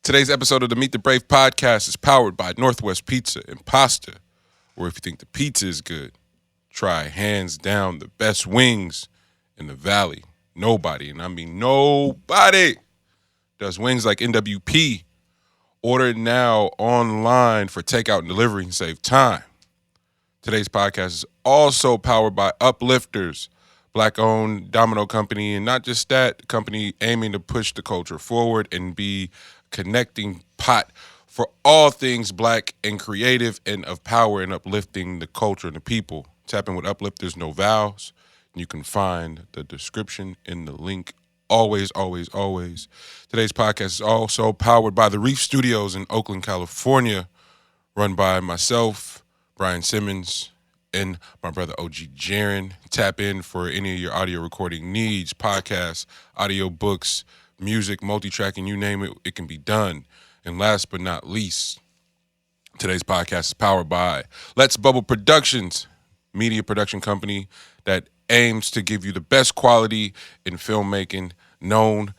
Today's episode of the Meet the Brave podcast is powered by Northwest Pizza and Pasta, where if you think the pizza is good, try hands down the best wings in the valley. Nobody, and I mean nobody, does wings like NWP. Order now online for takeout and delivery and save time. Today's podcast is also powered by Uplifters, Black-owned domino company, and not just that, the company aiming to push the culture forward and be connecting pot for all things Black and creative and of power and uplifting the culture and the people. Tap in with Uplifters, no vows. You can find the description in the link. Always, always, always. Today's podcast is also powered by the REEF Studios in Oakland, California, run by myself, Brian Simmons, and my brother OG Jaron. Tap in for any of your audio recording needs, podcasts, audio books, music, multi-tracking, you name it, it can be done. And last but not least, today's podcast is powered by Let's Bubble Productions, media production company that aims to give you the best quality in filmmaking known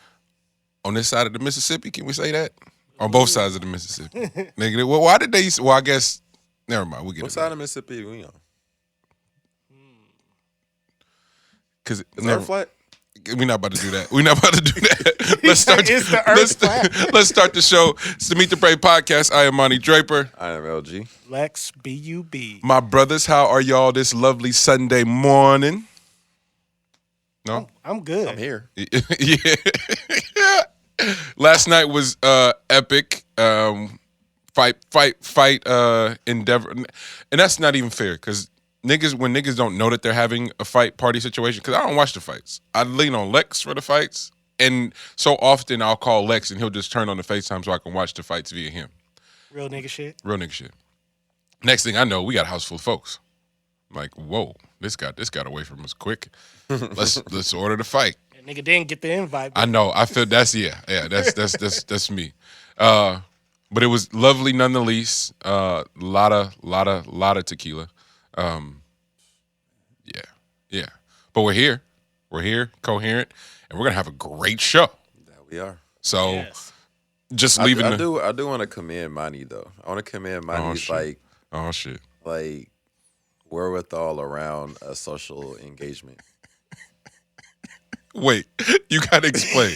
on this side of the Mississippi. Can we say that? On both sides of the Mississippi. Nigga, well, why did they, well, I guess, never mind. We'll get what side of Mississippi we on? Because Is Earth flat? We're not about to do that. We're not about to do that. Let's start. It's the Earth flat. Let's start the show. It's the Meet the Brave podcast. I am Monty Draper. I am LG. Lex B-U-B. My brothers, how are y'all this lovely Sunday morning? No? I'm good. I'm here. Yeah. Last night was epic. Fight endeavor. And that's not even fair because when niggas don't know that they're having a fight party situation, because I don't watch the fights. I lean on Lex for the fights. And so often I'll call Lex and he'll just turn on the FaceTime so I can watch the fights via him. Real nigga shit. Real nigga shit. Next thing I know, we got a house full of folks. I'm like, whoa, this got away from us quick. Let's order the fight. That nigga didn't get the invite. I know. I feel that's that's me. But it was lovely nonetheless. Lot of tequila. Yeah. But we're here, coherent, and we're gonna have a great show. That we are. So, Yes. just leaving. I do want to commend Monty though. I want to commend Monty's Oh shit. like wherewithal around a social engagement. Wait, you gotta explain.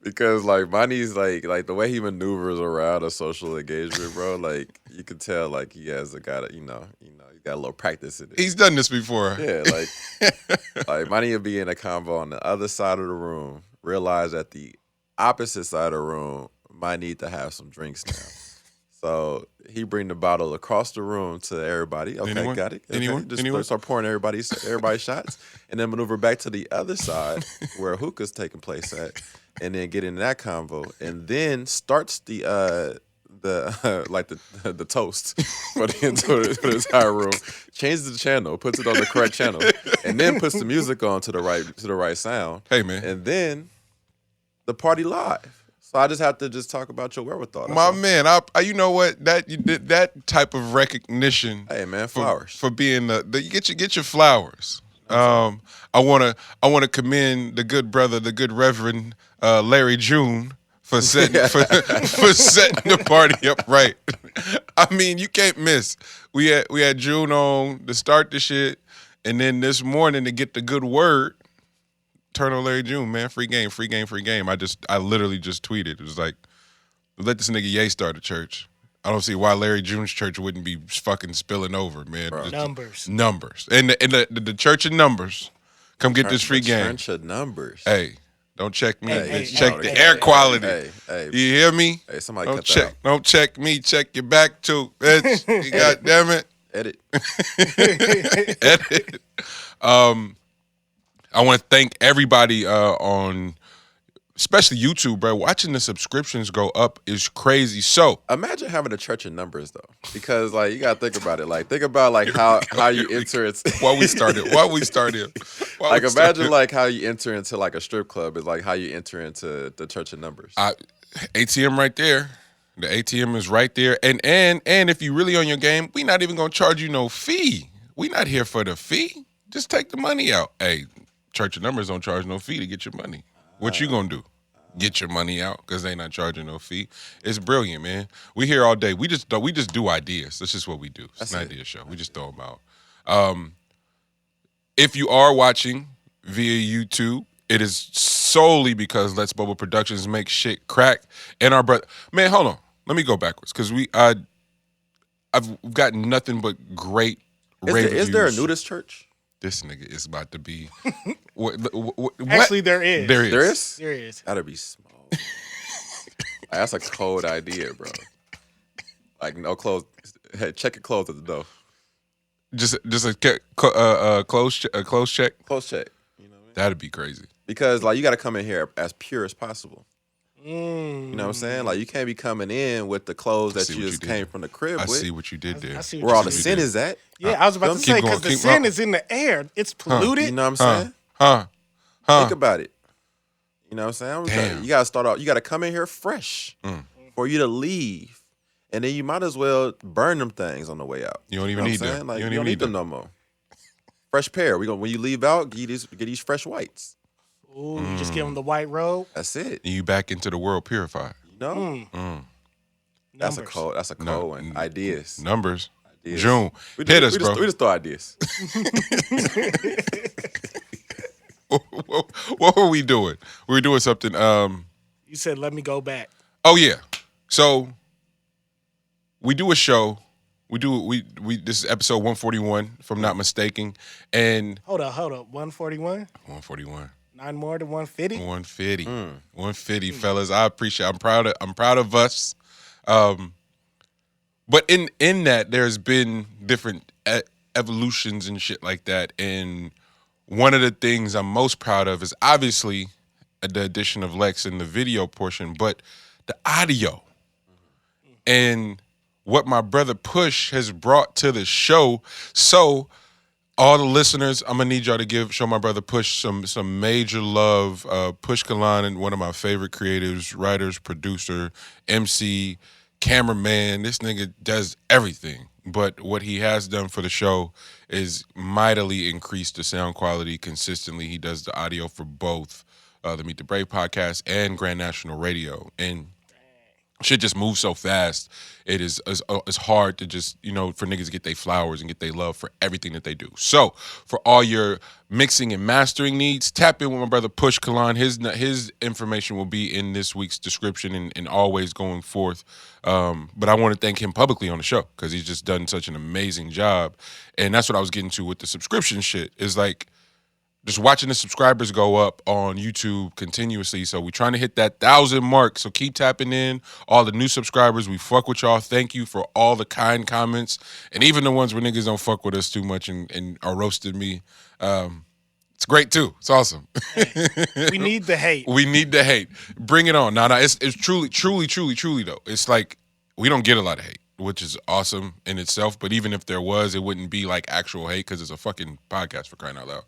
Because like Monty's like the way he maneuvers around a social engagement, bro. Like you could tell like he has he got a little practice in it. He's done this before. Yeah, like Monty will be in a convo on the other side of the room, realize that the opposite side of the room might need to have some drinks now. So he bring the bottle across the room to everybody. Okay, Anyone? got it. Okay. Anyone? Just start pouring everybody shots, and then maneuver back to the other side where hookah's taking place at, and then get in that convo, and then starts the toast for the entire room, changes the channel, puts it on the correct channel, and then puts the music on to the right sound. Hey man, and then the party live. So I just have to talk about your wherewithal. my man. I you know what that type of recognition. Hey man, flowers for being you get your flowers. I wanna commend the good brother, the good Reverend Larry June for setting for setting the party up right. I mean, you can't miss. We had June on to start the shit, and then this morning to get the good word. Turn on Larry June, man. Free game. I literally just tweeted. It was like, let this nigga Ye start a church. I don't see why Larry June's church wouldn't be fucking spilling over, man. Numbers. And the church of numbers. Come get this free game. Church of numbers. Hey, don't check me. Hey, check the air quality. Hey, you hear me? Hey, somebody Don't cut check. that out. Don't check me. Check your back too, bitch. You God damn it. Edit. Edit. I want to thank everybody on, especially YouTube, bro. Watching the subscriptions go up is crazy. So imagine having a church of numbers though, because like you gotta think about it. Like think about like how you enter it. Why we started. Imagine like how you enter into like a strip club is like how you enter into the church of numbers. ATM right there. The ATM is right there. And if you really on your game, we not even gonna charge you no fee. We not here for the fee. Just take the money out. Hey, church of numbers don't charge no fee to get your money. What you gonna do? get your money out because they not charging no fee. It's brilliant, man. We here all day. We just do ideas. That's just what we do. It's an idea show. We just throw them out. If you are watching via YouTube, it is solely because Let's Bubble Productions make shit crack. And our brother, man, hold on. Let me go backwards because I've gotten nothing but great reviews. Is there a nudist church? This nigga is about to be. what? Actually, there is. There is. There is? There is. That'd be small. That's a cold idea, bro. Like, no clothes. Hey, check your clothes at the door. Just a close check. Clothes check. You know what I mean? That'd be crazy. Because, like, you got to come in here as pure as possible. Mm. You know what I'm saying? Like, you can't be coming in with the clothes that you just came from the crib I with. see what you did there. I see what Where you all the did. sin is at. Yeah, I was about to say, Keep going, because the keep sin going. is in the air. It's polluted. You know what I'm saying? Huh? Think about it. You know what I'm saying? Damn. You got to start out. You got to come in here fresh for you to leave. And then you might as well burn them things on the way out. You don't even know need what I'm them. saying? Like, You you don't don't even need need them no more. Fresh pair. When you leave out, get these fresh whites. Ooh, you just give them the white robe. That's it. You back into the world purified. You know? That's a Numbers. cold. That's a cold one. Ideas. Numbers. Ideas. June. We Hit just, us, bro. We just throw ideas. What were we doing? We were doing something. You said, let me go back. Oh yeah. So we do a show. We this is episode 141, if I'm not mistaken. And Hold up. 141? 141. 9 more to 150? 150. 150, fellas. I appreciate I'm proud of us. But in that there's been different evolutions and shit like that. And one of the things I'm most proud of is obviously the addition of Lex in the video portion, but the audio. And what my brother Push has brought to the show. So all the listeners, I'm gonna need y'all to show my brother Push some major love. Push Kalan, and one of my favorite creatives, writers, producer, MC, cameraman. This nigga does everything. But what he has done for the show is mightily increased the sound quality consistently. He does the audio for both the Meet the Brave podcast and Grand National Radio. And shit just moves so fast. It's hard to just, for niggas to get their flowers and get their love for everything that they do. So for all your mixing and mastering needs, tap in with my brother Push Kalan. His information will be in this week's description and always going forth. But I want to thank him publicly on the show because he's just done such an amazing job. And that's what I was getting to with the subscription shit is like, just watching the subscribers go up on YouTube continuously. So we're trying to hit that 1,000 mark. So keep tapping in. All the new subscribers, we fuck with y'all. Thank you for all the kind comments. And even the ones where niggas don't fuck with us too much and are roasting me. It's great too. It's awesome. We need the hate. We need the hate. Bring it on. No, it's truly though. It's like we don't get a lot of hate, which is awesome in itself. But even if there was, it wouldn't be like actual hate because it's a fucking podcast for crying out loud.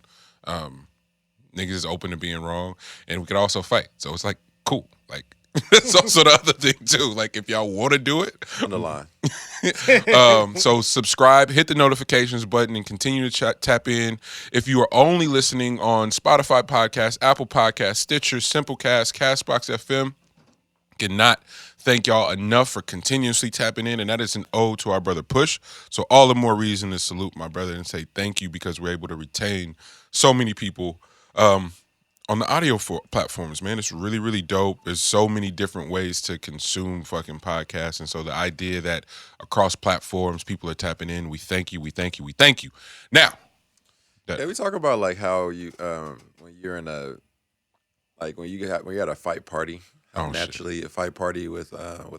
Niggas is open to being wrong, and we could also fight. So it's like cool. Like it's also the other thing too. Like if y'all want to do it, On the line. so subscribe, hit the notifications button, and continue to tap in. If you are only listening on Spotify Podcast, Apple Podcast, Stitcher, Simplecast, Castbox FM, cannot thank y'all enough for continuously tapping in, and that is an ode to our brother Push. So all the more reason to salute my brother and say thank you because we're able to retain so many people on the audio platforms, man. It's really, really dope. There's so many different ways to consume fucking podcasts, and so the idea that across platforms people are tapping in, we thank you. Now, Yeah, we talk about like how you when you're in a like when you're at a fight party, how naturally a fight party with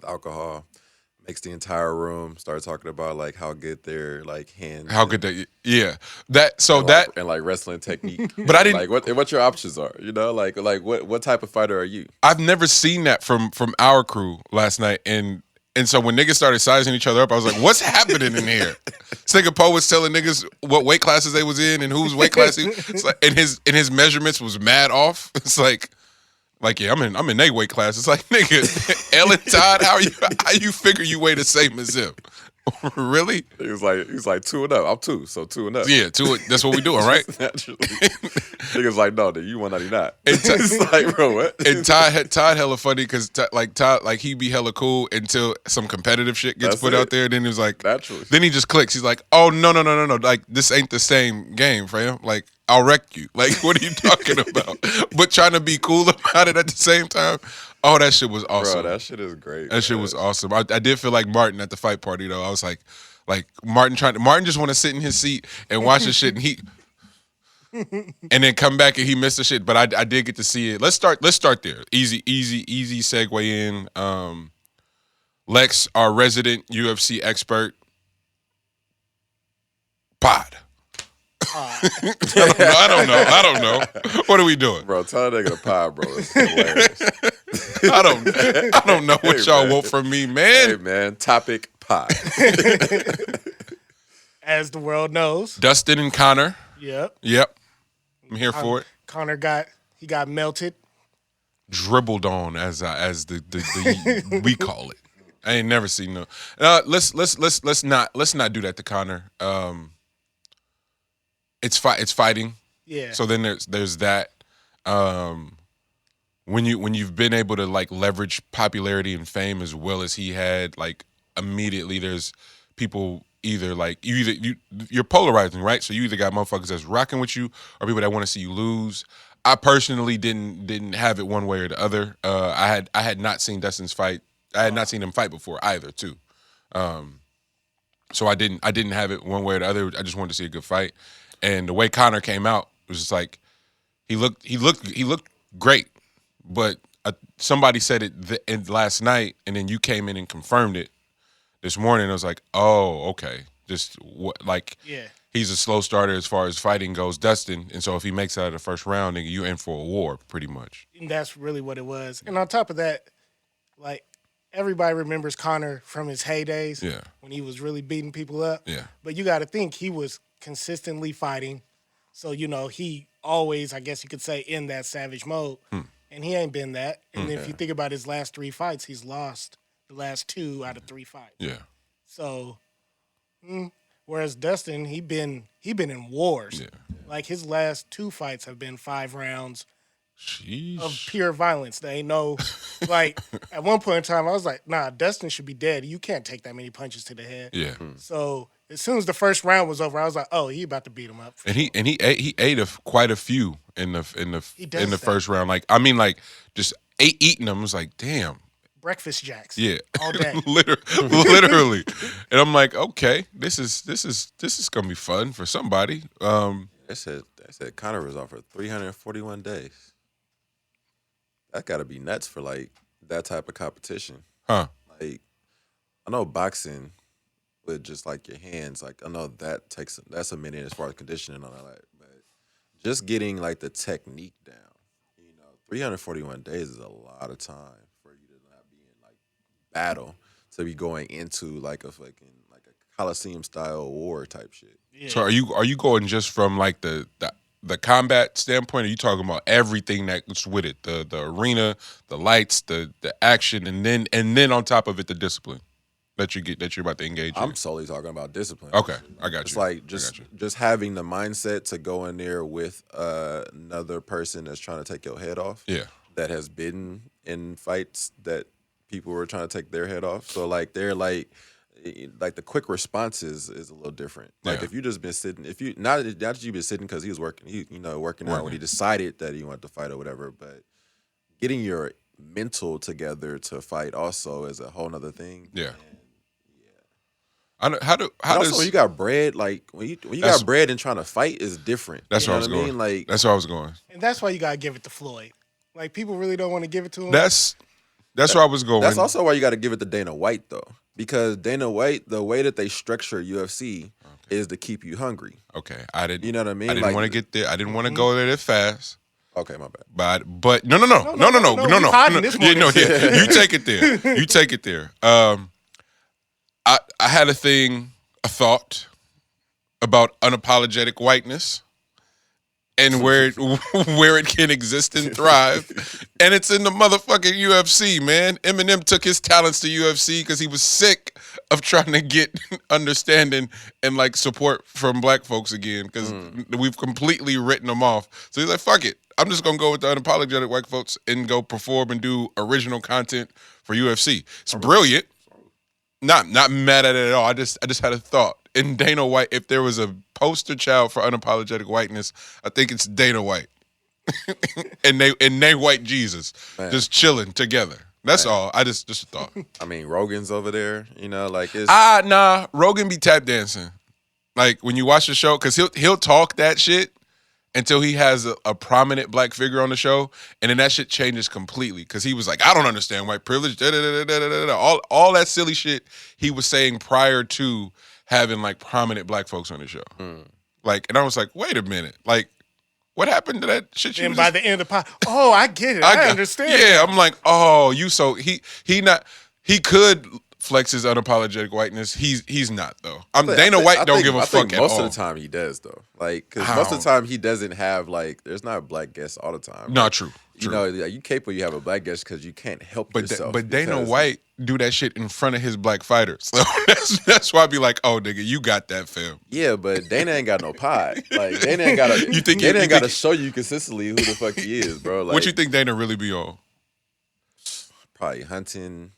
alcohol makes the entire room start talking about like how good their like hands, how good they, yeah, that so and that and like wrestling technique. But I didn't like what your options are, like what type of fighter are you? I've never seen that from our crew last night, and so when niggas started sizing each other up, I was like, what's happening in here? This nigga Poe was telling niggas what weight classes they was in and whose weight class it's like, and his measurements was mad off. It's like yeah, I'm in their weight class. It's like, nigga, Ellen Todd, how you figure you weigh the same as him? Really? He was like 2 and up. I'm 2, so 2 and up. Yeah, that's what we doing, right? Naturally. Niggas like, no, dude, you 199. It's like, bro, what? And Todd hella funny because Todd he be hella cool until some competitive shit gets That's put it. out there. Then he was like, Naturally. then he just clicks. He's like, oh no, like this ain't the same game, fam. Like I'll wreck you. Like what are you talking about? But trying to be cool about it at the same time. Oh, that shit was awesome. Bro, that shit is great. That shit was awesome. I did feel like Martin at the fight party though. I was like Martin just want to sit in his seat and watch the shit, and he and then come back and he missed the shit. But I did get to see it. Let's start there. Easy segue in. Lex, our resident UFC expert. Pod. I don't know. What are we doing? Bro, tell that nigga to pod, bro. It's hilarious. I don't know what y'all want from me, man. Hey, man, topic pod. As the world knows. Dustin and Connor. Yep. I'm here for it. Connor got melted. Dribbled on as the we call it. I ain't never seen no. Let's not do that to Connor. It's fighting. Yeah. So then there's that. When you've been able to like leverage popularity and fame as well as he had, like immediately there's people either like you're polarizing, right? So you either got motherfuckers that's rocking with you or people that want to see you lose. I personally didn't have it one way or the other. I had not seen Dustin's fight. I had not seen him fight before either, too. So I didn't have it one way or the other. I just wanted to see a good fight. And the way Connor came out was just like he looked great. But somebody said it last night, and then you came in and confirmed it this morning. I was like, oh, okay. Just yeah. He's a slow starter as far as fighting goes, Dustin. And so if he makes it out of the first round, nigga, you're in for a war, pretty much. And that's really what it was. And on top of that, like, everybody remembers Connor from his heydays. Yeah. When he was really beating people up. Yeah. But you got to think he was consistently fighting. So, he always, I guess you could say, in that savage mode. And he ain't been that. And if you think about his last 3 fights, he's lost the last 2 out of 3 fights. Yeah. So, whereas Dustin, he been in wars. Yeah. Like his last 2 fights have been 5 rounds Sheesh. of pure violence. They ain't no, like at one point in time, I was like, nah, Dustin should be dead. You can't take that many punches to the head. Yeah. So as soon as the first round was over, I was like, oh, he about to beat him up. And he ate quite a few in the first round. Like just eating them. I was like, damn. Breakfast jacks. Yeah. All day. Literally. And I'm like, okay, this is gonna be fun for somebody. They said Connor was off for 341 days. That got to be nuts for like that type of competition. Huh. Like, I know boxing with just like your hands, like I know that's a minute as far as conditioning and all that, but just getting like the technique down, 341 days is a lot of time for you to not be in like battle to be going into like a fucking like a Coliseum style war type shit. Yeah. So are you going just from like the combat standpoint? Or are you talking about everything that's with it? The arena, the lights, the action, and then on top of it, the discipline that you're about to engage in? I'm solely talking about discipline. Okay, I got you. It's like just having the mindset to go in there with another person that's trying to take your head off. Yeah. That has been in fights that people were trying to take their head off. So like they're like the quick response is a little different. Like Yeah. if you just been sitting, if you not that you've been sitting because he was working, working out when he decided that he wanted to fight or whatever, but getting your mental together to fight also is a whole nother thing. Yeah. And How also, does when you got bread, like when you got bread and trying to fight is different. That's where I was what I going. mean? Like that's where I was going. And that's why you got to give it to Floyd. Like people really don't want to give it to him. That's where I was going. That's also why you got to give it to Dana White though, because Dana White, the way that they structure UFC is to keep you hungry. Okay, I didn't. You know what I mean? I didn't want to get there. I didn't want to go there that fast. Okay, my bad. But no. we hiding this morning. You take it there. You take it there. I had a thought about unapologetic whiteness and where it can exist and thrive, and it's in the motherfucking UFC, man. Eminem took his talents to UFC because he was sick of trying to get understanding and like support from black folks again because we've completely written them off. So he's like, fuck it. I'm just gonna go with the unapologetic white folks and go perform and do original content for UFC. It's brilliant. Not mad at it at all. I just had a thought. In Dana White, if there was a poster child for unapologetic whiteness, I think it's Dana White. and they white Jesus. Man. Just chilling together. That's all. I just a thought. I mean, Rogan's over there, you know, like it's Nah, Rogan be tap dancing. Like when you watch the show, because he'll talk that shit until he has a prominent black figure on the show, and then that shit changes completely. Because he was like, I don't understand white privilege, all that silly shit he was saying prior to having like prominent black folks on the show. Like, and I was like, wait a minute, like, what happened to that shit? And by the end of the I get it. I understand. Yeah, I'm like, oh, he could flex his unapologetic whiteness. He's not though. Dana White don't give a fuck at all. Most of the time he does though. Like, because most of the time he doesn't have like. There's not black guests all the time. Not true. You know, you capable. You have a black guest because you can't help yourself. But Dana White do that shit in front of his black fighters. So that's why I be like, oh nigga, you got that film. Yeah, but Dana ain't got no pie. Like Dana ain't got to. Dana ain't got to show you consistently who the fuck he is, bro. Like, what you think Dana really be on? Probably hunting.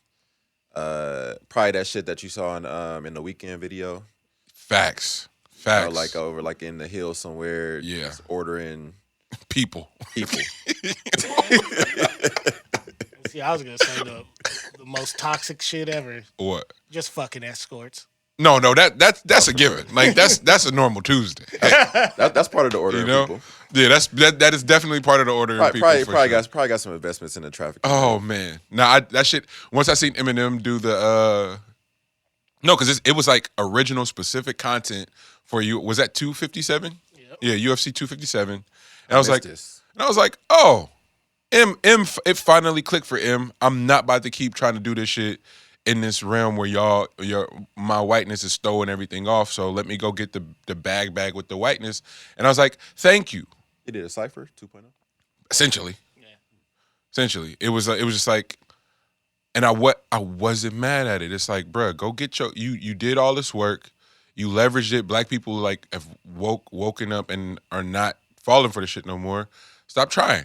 Probably that shit that you saw in the Weekend video. Facts. Like over like in the hills somewhere. Yeah. Just ordering people. See, I was gonna say the most toxic shit ever. What? Just fucking escorts. No, that's a given. Like that's a normal Tuesday. That's part of the ordering people. Yeah, that is definitely part of the ordering people. Probably got some investments in the traffic. Oh man, nah, that shit. Once I seen Eminem do the no, because it was like original specific content for you. Was that 257? Yep. Yeah, UFC 257. And I was like, oh, it finally clicked for M. I'm not about to keep trying to do this shit in this realm where my whiteness is throwing everything off. So let me go get the bag with the whiteness. And I was like, thank you. He did a Cypher 2.0. Essentially. Yeah. Essentially. It was just like, and I wasn't mad at it. It's like, bruh, go get you did all this work. You leveraged it. Black people like have woken up and are not falling for the shit no more. Stop trying.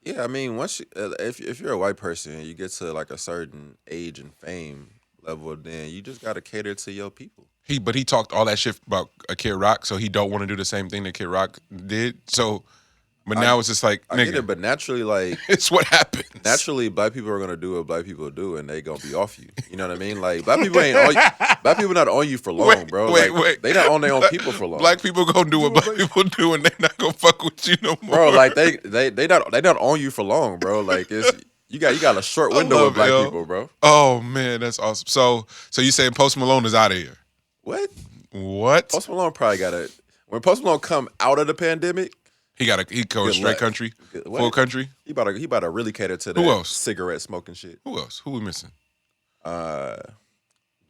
Yeah, I mean, once if you're a white person, you get to like a certain age and fame level, then you just gotta cater to your people. But he talked all that shit about Kid Rock, so he don't want to do the same thing that Kid Rock did. So, but now it's just like, nigga, I get it, but naturally, like it's what happens. Naturally, black people are gonna do what black people do, and they gonna be off you. You know what I mean? Like black people ain't on you. Black people not on you for long, bro. Wait. They not on their own people for long. Black people gonna do what black people do, and they not gonna fuck with you no more, bro. Like they not on you for long, bro. Like it's you got a short window with black people, bro. Oh man, that's awesome. So you saying Post Malone is out of here? What? Post Malone probably when Post Malone come out of the pandemic. He go straight country, full country. He about to really cater to that cigarette smoking shit. Who else? Who we missing?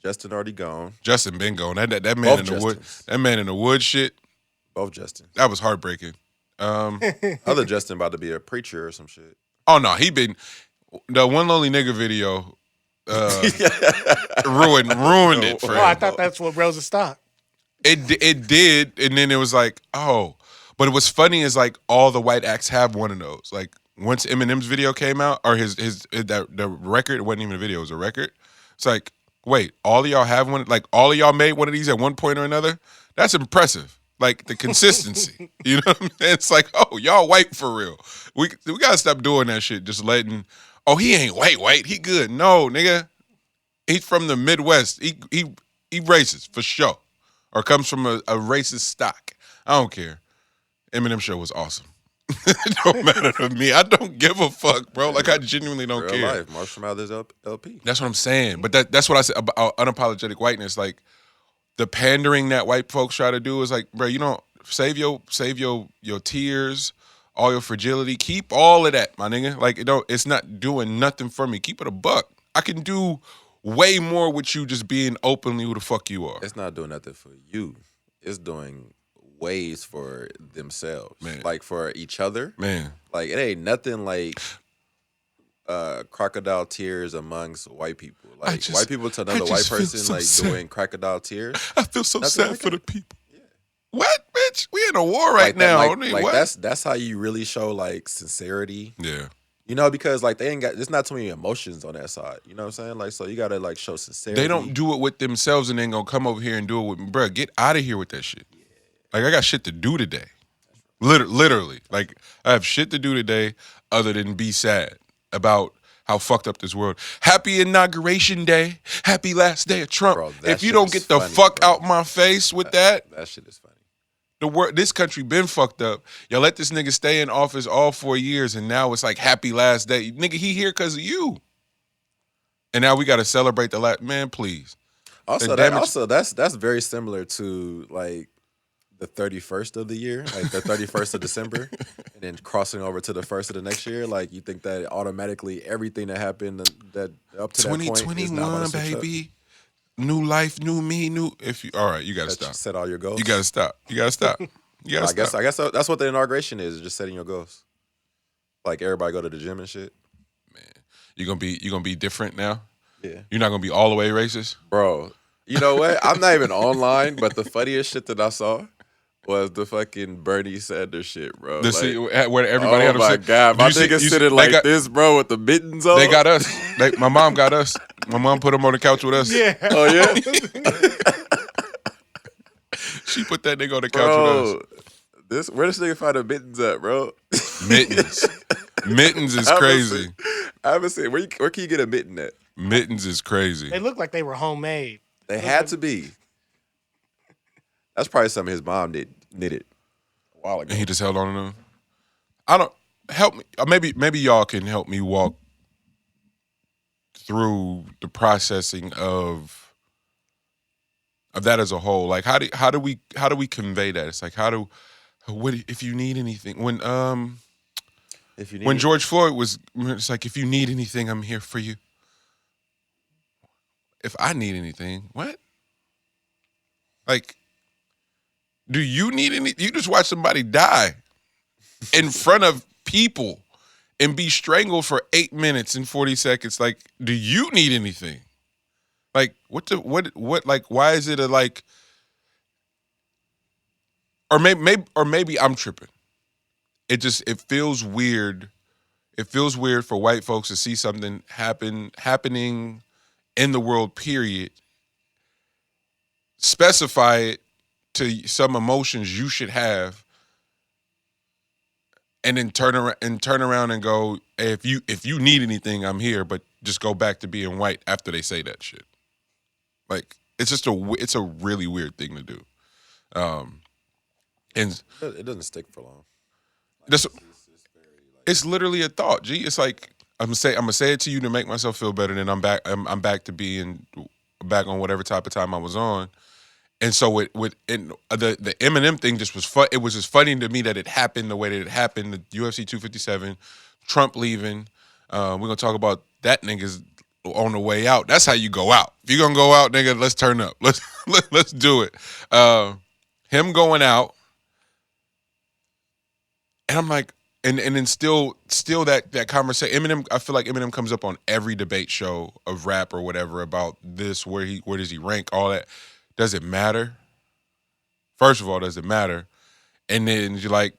Justin already gone. Justin been gone. That man Both in the Justins. wood. That man in the wood shit. Both Justin. That was heartbreaking. Other Justin about to be a preacher or some shit. Oh no, he been the One Lonely Nigga video. Ruined it for him. I thought that's what Rosa stopped. It did, and then it was like, oh. But what's funny is like all the white acts have one of those. Like once Eminem's video came out, or the record, it wasn't even a video, it was a record. It's like, wait, all of y'all have one? Like all of y'all made one of these at one point or another? That's impressive. Like the consistency. You know what I mean? It's like, oh, y'all white for real. We gotta stop doing that shit. Just letting, oh, he ain't white. He good. No, nigga. He's from the Midwest. He racist for sure. Or comes from a racist stock. I don't care. Eminem show was awesome. It don't matter to me. I don't give a fuck, bro. Like I genuinely don't care. Life. Marshall Mathers LP. That's what I'm saying. But that's what I said about unapologetic whiteness. Like the pandering that white folks try to do is like, bro, you don't save your tears, all your fragility. Keep all of that, my nigga. Like it's not doing nothing for me. Keep it a buck. I can do way more with you just being openly who the fuck you are. It's not doing nothing for you. It's doing ways for themselves, man. Like for each other, man. Like it ain't nothing like crocodile tears amongst white people. Like just- white people to I another white just feel person so like sad. doing crocodile tears. I feel so Nothing sad like for that. the people. What, bitch? We in a war right Like that, now. like, I mean, like what? that's how you really show like sincerity. Yeah. You know, because like they ain't got there's not too many emotions on that side. You know what I'm saying? Like so you gotta like show sincerity. They don't do it with themselves and then gonna come over here and do it with me. Bruh, get out of here with that shit. Like, I got shit to do today. Literally. Like, I have shit to do today other than be sad about how fucked up this world. Happy inauguration day. Happy last day of Trump. Bro, that If you shit don't is get the funny, fuck bro. out my face with that, That shit is funny. this country been fucked up. Y'all let this nigga stay in office all 4 years, and now it's like happy last day. Nigga, he here because of you. And now we got to celebrate the last. Man, please. Also, damage- that's very similar to like the 31st of the year, like the 31st of December, and then crossing over to the 1st of the next year. Like you think that automatically everything that happened that up to that point is not about 2021, to switch up? baby. New life, new me, new. All right, you got to That you stop. set all your goals. You got to stop. You got to stop. You got to I stop. guess that's what the inauguration is just setting your goals. Like everybody go to the gym and shit. You gonna be different now. Yeah, You're not gonna be all the way racist. bro. You know what? I'm not even online, but the funniest shit that I saw was the fucking Bernie Sanders shit, bro. Where everybody had oh them my sit- god, my You see- nigga you- sitting they like got- this, bro, with the mittens on. They got us. My mom got us. My mom put them on the couch with us. Yeah. Oh yeah, She put that nigga on the couch with us. bro. Where this nigga find the mittens at, bro? Mittens. Mittens is I haven't crazy. seen- I haven't seen. Where can you get a mitten at? Mittens is crazy. They look like they were homemade. They had to be. That's probably something his mom knitted a while ago. And he just held on to them. I don't help me. Maybe y'all can help me walk through the processing of that as a whole. Like how do we convey that? It's like if you need anything If you need when George Floyd was, it's like, if you need anything, I'm here for you. If I need anything, what? Like, do you need any? You just watch somebody die in front of people and be strangled for 8 minutes and 40 seconds. Like, do you need anything? Like, what? Like, why is it a like? Or maybe I'm tripping. It feels weird. It feels weird for white folks to see something happening in the world, period. Specify it to some emotions you should have, and then turn around and go, hey, if you need anything, I'm here, but just go back to being white after they say that shit. Like, it's a really weird thing to do. And it doesn't stick for long. it's literally a thought. G, it's like I'm gonna say it to you to make myself feel better. Then I'm back. I'm back to being back on whatever type of time I was on. And so the Eminem thing just was fun. It was just funny to me that it happened the way that it happened. The UFC 257, Trump leaving. We're gonna talk about that niggas on the way out. That's how you go out. If you're gonna go out, nigga, let's turn up. Let's do it. Him going out. And I'm like, and then still that conversation. Eminem, I feel like Eminem comes up on every debate show of rap or whatever about this. Where does he rank? All that. Does it matter? First of all, does it matter? And then you're like,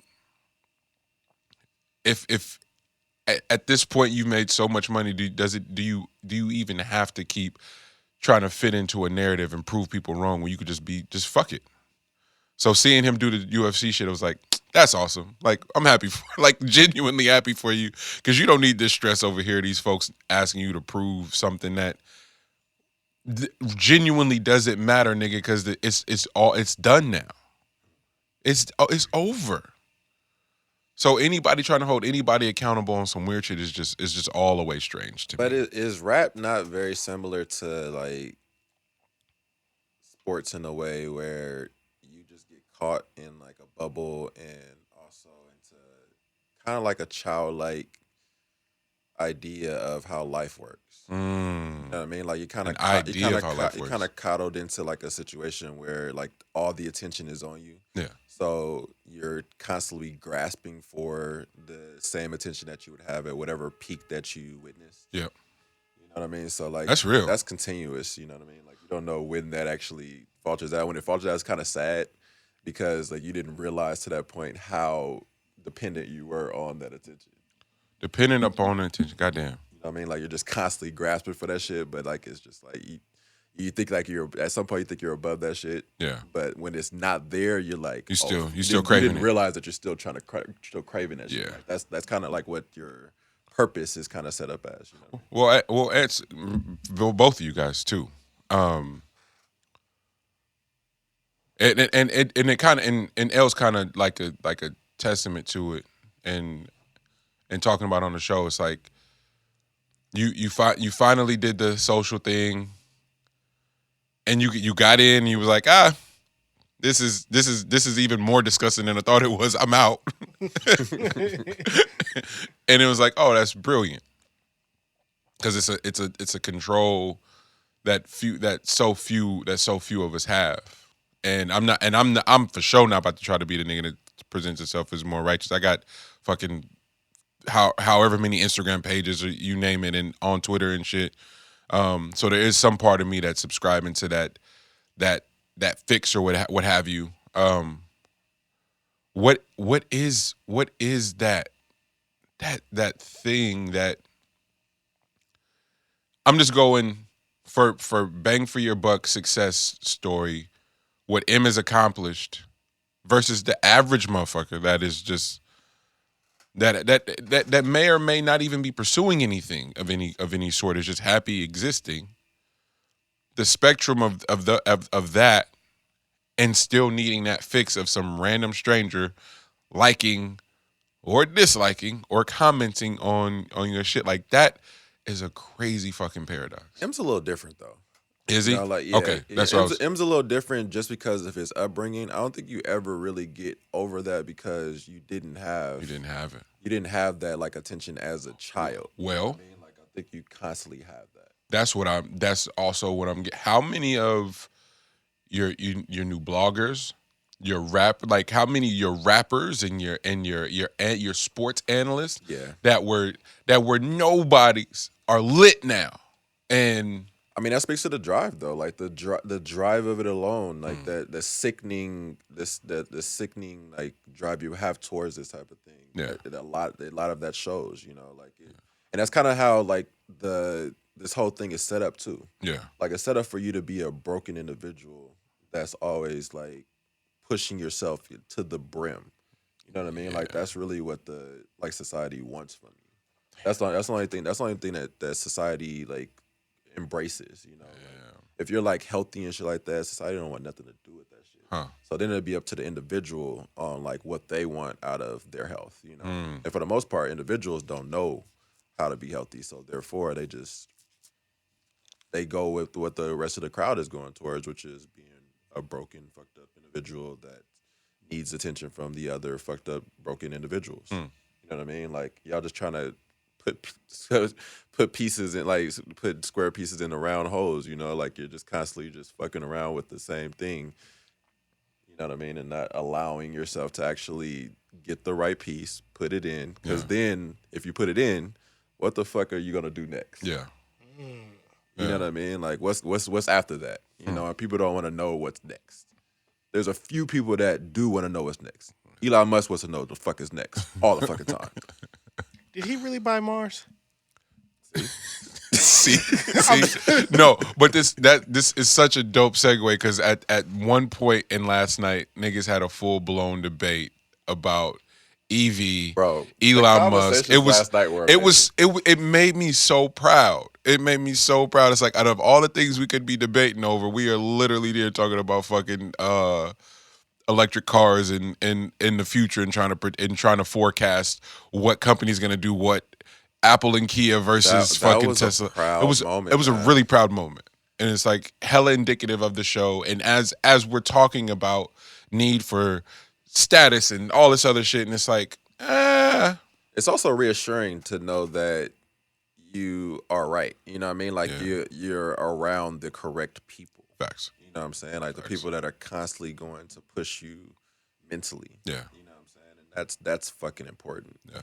if at this point you've made so much money, do you even have to keep trying to fit into a narrative and prove people wrong when you could just fuck it? So seeing him do the UFC shit, I was like, that's awesome. Like, I'm happy genuinely happy for you, because you don't need this stress over here. These folks asking you to prove something that genuinely doesn't matter, nigga, because it's done now. It's over. So anybody trying to hold anybody accountable on some weird shit is just all the way strange to me. But is rap not very similar to like sports in a way where you just get caught in like a bubble and also into kind of like a childlike idea of how life works? You know what I mean? Like you kind An idea of how life you works. kind of coddled into like a situation where like all the attention is on you. Yeah. So you're constantly grasping for the same attention that you would have at whatever peak that you witnessed. Yep. You know what I mean? So like That's real. That's continuous. You know what I mean? Like you don't know when that actually falters out. When it falters out, it's kind of sad because like you didn't realize to that point how dependent you were on that attention. Depending upon the attention. Goddamn. You know what I mean? Like you're just constantly grasping for that shit, but like it's just like you think like you're at some point you think you're above that shit. Yeah. But when it's not there, you're like You still you craving didn't it. realize that you're still trying to still craving that shit. Yeah. Like that's kind of like what your purpose is kind of set up as. You know? Well, it's both of you guys too. And it kind of and L's kind of like a testament to it, and talking about on the show, it's like you finally did the social thing, and you got in, and you was like, this is even more disgusting than I thought it was. I'm out, and it was like, oh, that's brilliant, because it's a control that so few of us have. And I'm for sure not about to try to be the nigga that presents itself as more righteous. I got fucking however many Instagram pages or you name it, and on Twitter and shit. So there is some part of me that's subscribing to that fix or what have you. What is that thing that I'm just going for bang for your buck success story? What M has accomplished versus the average motherfucker that is just that may or may not even be pursuing anything of any sort, is just happy existing. The spectrum of that, and still needing that fix of some random stranger liking or disliking or commenting on your shit, like that is a crazy fucking paradox. M's a little different though. Is he? You know, like, yeah, okay, that's what I was... M's a little different just because of his upbringing. I don't think you ever really get over that because you didn't have it. You didn't have that like attention as a child. Well, you know what I mean? Like I think you constantly have that. That's also what I'm getting. How many of your new bloggers, your like how many of your rappers and your sports analysts, that were nobodies are lit now, and I mean, that speaks to the drive, though. Like the drive of it alone, like the sickening like drive you have towards this type of thing. Yeah, a lot of that shows, you know, like, and that's kind of how like this whole thing is set up too. Yeah, like it's set up for you to be a broken individual that's always like pushing yourself to the brim. You know what I mean? Yeah. Like that's really what the like society wants from you. That's the only thing that society like embraces, you know. Yeah. Like, if you're like healthy and shit like that, society don't want nothing to do with that shit. So then it'd be up to the individual on like what they want out of their health, you know. And for the most part, individuals don't know how to be healthy, so therefore they go with what the rest of the crowd is going towards, which is being a broken, fucked up individual that needs attention from the other fucked up, broken individuals. You know what I mean? Like y'all just trying to put pieces in, like put square pieces in the round holes, you know, like you're just constantly just fucking around with the same thing, you know what I mean, and not allowing yourself to actually get the right piece, put it in, because then if you put it in, what the fuck are you gonna do next? You know what I mean? Like what's after that? You know, and people don't want to know what's next. There's a few people that do want to know what's next. Elon Musk wants to know what the fuck is next all the fucking time. Did he really buy Mars? See, no, but this is such a dope segue because at one point in last night, niggas had a full blown debate about EV, bro. Elon Musk. It made me so proud. It made me so proud. It's like out of all the things we could be debating over, we are literally there talking about fucking electric cars in the future and trying to forecast what company's gonna do what. Apple and Kia versus fucking Tesla. It was a really proud moment, and it's like hella indicative of the show. And as we're talking about need for status and all this other shit, and it's like, it's also reassuring to know that you are right. You know what I mean? Like Yeah. you're around the correct people. Facts. You know what I'm saying? Like the people that are constantly going to push you mentally. Yeah. You know what I'm saying? And that's fucking important. Yeah.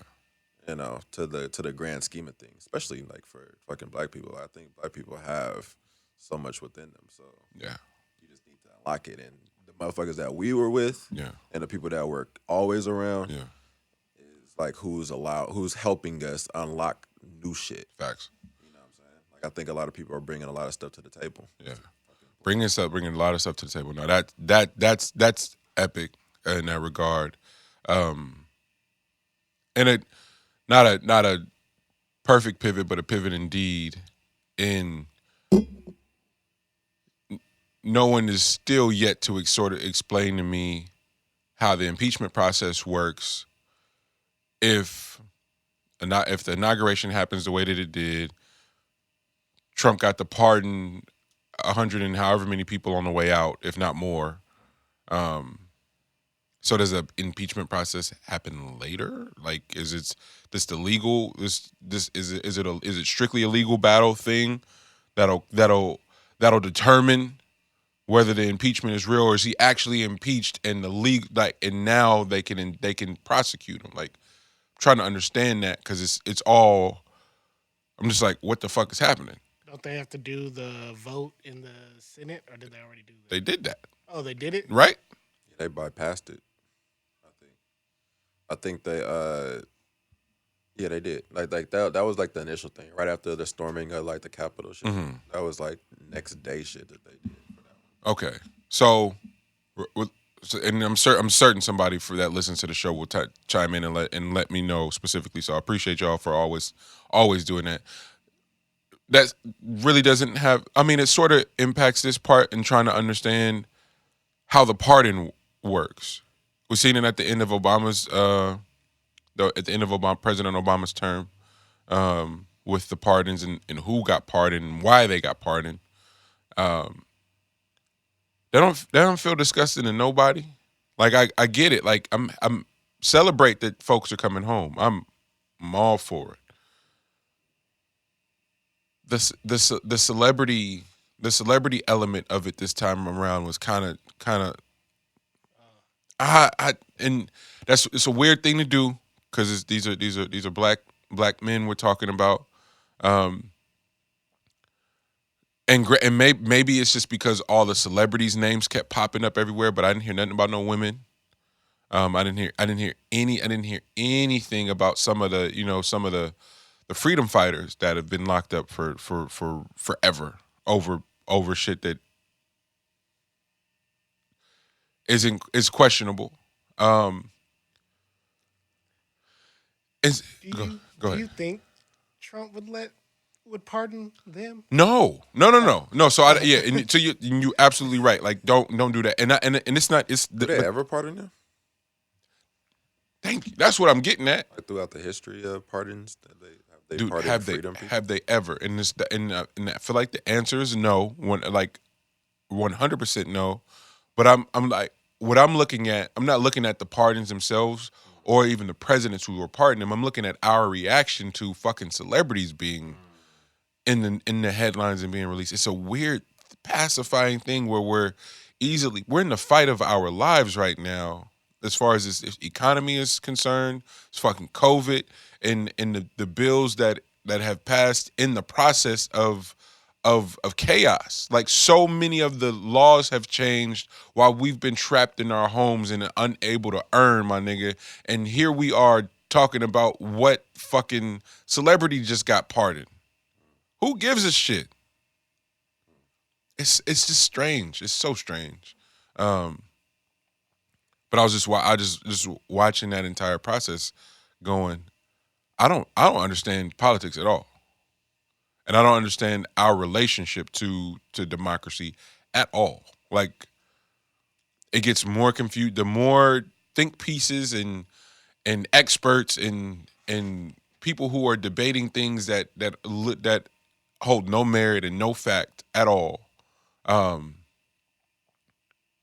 You know, to the grand scheme of things, especially like for fucking black people. I think black people have so much within them. So Yeah. you just need to unlock it. And the motherfuckers that we were with, Yeah. and the people that were always around, Yeah. is like who's helping us unlock new shit. Facts. You know what I'm saying? Like I think a lot of people are bringing a lot of stuff to the table. Yeah. Bringing a lot of stuff to the table. Now that's epic in that regard. And it not a perfect pivot, but a pivot indeed. In no one is still yet to sort of explain to me how the impeachment process works. If the inauguration happens the way that it did, Trump got the pardon 100 and however many people on the way out, if not more. So does an impeachment process happen later? Like, is it the legal? Is it strictly a legal battle thing that'll determine whether the impeachment is real, or is he actually impeached and the league and now they can prosecute him? Like, I'm trying to understand that because it's all. I'm just like, what the fuck is happening? Don't they have to do the vote in the Senate, or did they already do that? They did that, Oh, they did it? right? Yeah, they bypassed it. I think they yeah, they did. Like that was like the initial thing. Right after the storming of like the Capitol shit. Mm-hmm. That was like next day shit that they did for that one. Okay, so and I'm certain somebody for that listens to the show will chime in and let me know specifically. So I appreciate y'all for always doing that. That really doesn't have. I mean, it sort of impacts this part in trying to understand how the pardon works. We've seen it at the end of Obama's President Obama's term, with the pardons and who got pardoned and why they got pardoned. They don't feel disgusting to nobody. Like I get it. Like I'm celebrate that folks are coming home. I'm all for it. The celebrity element of it this time around was kind of and it's a weird thing to do because these are black men we're talking about, and maybe it's just because all the celebrities' names kept popping up everywhere, but I didn't hear nothing about no women. I didn't hear anything about some of the freedom fighters that have been locked up for forever over shit that is questionable. Go ahead. Do you think Trump would pardon them? No. So so you absolutely right. Like don't do that. And it's not. Did they ever pardon them? Thank you. That's what I'm getting at. Like throughout the history of pardons, have they Dude, pardoned freedom people? have they ever? And I feel like the answer is no. 100% no. But I'm like, what I'm looking at, I'm not looking at the pardons themselves or even the presidents who were pardoning them. I'm looking at our reaction to fucking celebrities being in the headlines and being released. It's a weird pacifying thing where we're in the fight of our lives right now as far as this economy is concerned. It's fucking COVID and the bills that have passed in the process of chaos. Like, so many of the laws have changed while we've been trapped in our homes and unable to earn, my nigga. And here we are talking about what fucking celebrity just got pardoned. Who gives a shit? It's just strange. It's so strange. But I was just watching that entire process, going, I don't understand politics at all. And I don't understand our relationship to democracy at all. Like, it gets more confused. The more think pieces and experts and people who are debating things that hold no merit and no fact at all,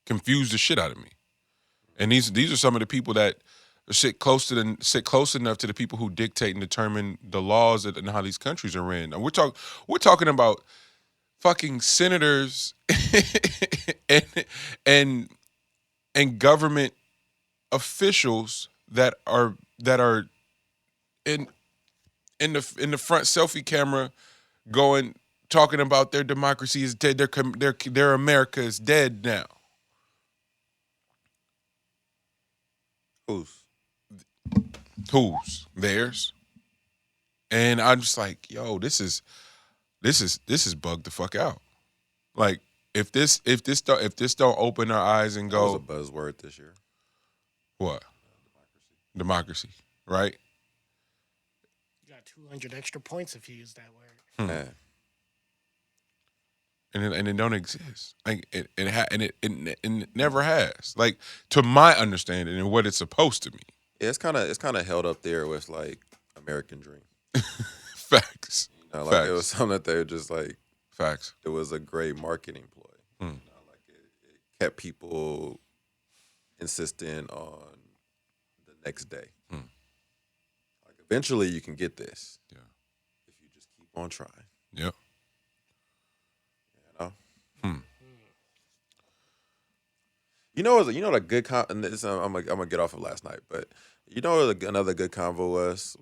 confuse the shit out of me. And these are some of the people that sit close enough to the people who dictate and determine the laws and how these countries are ran. And we're talking about fucking senators and government officials that are in the front selfie camera talking about their democracy is dead, their America is dead now. Whose? Theirs. And I'm just like, yo, this is bugged the fuck out. Like, if this don't open our eyes and go, that was a buzzword this year. What? Democracy, right? You got 200 extra points if you use that word. Yeah. And it don't exist. Like it never has. Like, to my understanding and what it's supposed to mean. Yeah, it's kind of held up there with like American Dream. Facts. You know, like it was something that they were just like. Facts. It was a great marketing ploy. You know, like it kept people insisting on the next day. Like eventually you can get this. Yeah. If you just keep on trying. Yep. You know the good and this, I'm gonna get off of last night, but you know what another good convo was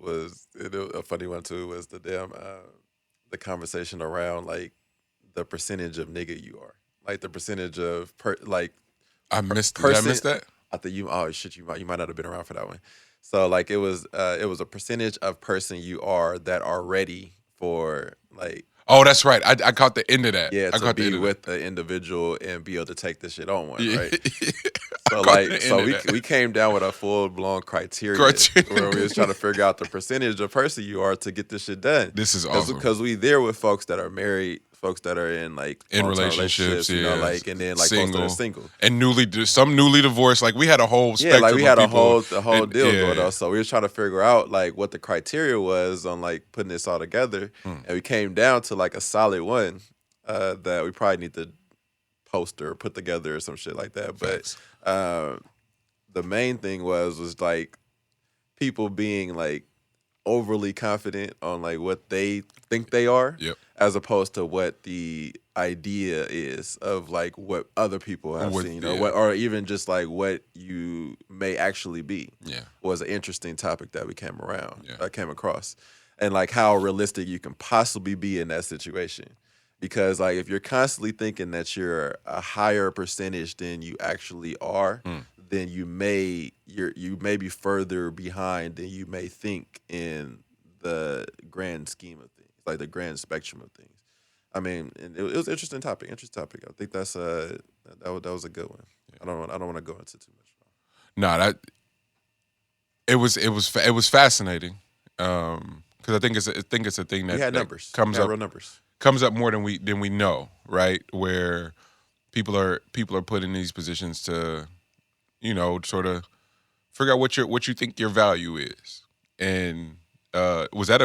a funny one too, was the damn the conversation around like the percentage of nigga you are, like the percentage of I missed that. I think you might not have been around for that one. So like it was a percentage of person you are that are ready for like. Oh, that's right. I caught the end of that. Yeah, I to caught be the with the individual and be able to take this shit on one, right? Yeah. So we came down with a full blown criteria where we was trying to figure out the percentage of person you are to get this shit done. This is awesome because we there with folks that are married, folks that are in like in relationships, you know, like, and then like folks that are single and newly divorced. Like we had a whole spectrum. Yeah, like we had a whole deal going on. So we were trying to figure out like what the criteria was on like putting this all together, and we came down to like a solid one that we probably need to post or put together or some shit like that. But the main thing was like people being like overly confident on like what they think they are, as opposed to what the idea is of like what other people have seen, you know, what, or even just like what you may actually be. Was an interesting topic that we came across, and like how realistic you can possibly be in that situation. Because like if you're constantly thinking that you're a higher percentage than you actually are, then you may be further behind than you may think in the grand scheme of things, like the grand spectrum of things. I mean, it was an interesting topic. I think that's that was a good one. Yeah. I don't want to go into too much. No, it was fascinating because I think it's a thing that, we had numbers. Comes up. Real numbers. Comes up more than we know, right? Where people are put in these positions to, you know, sort of figure out what you think your value is. And was that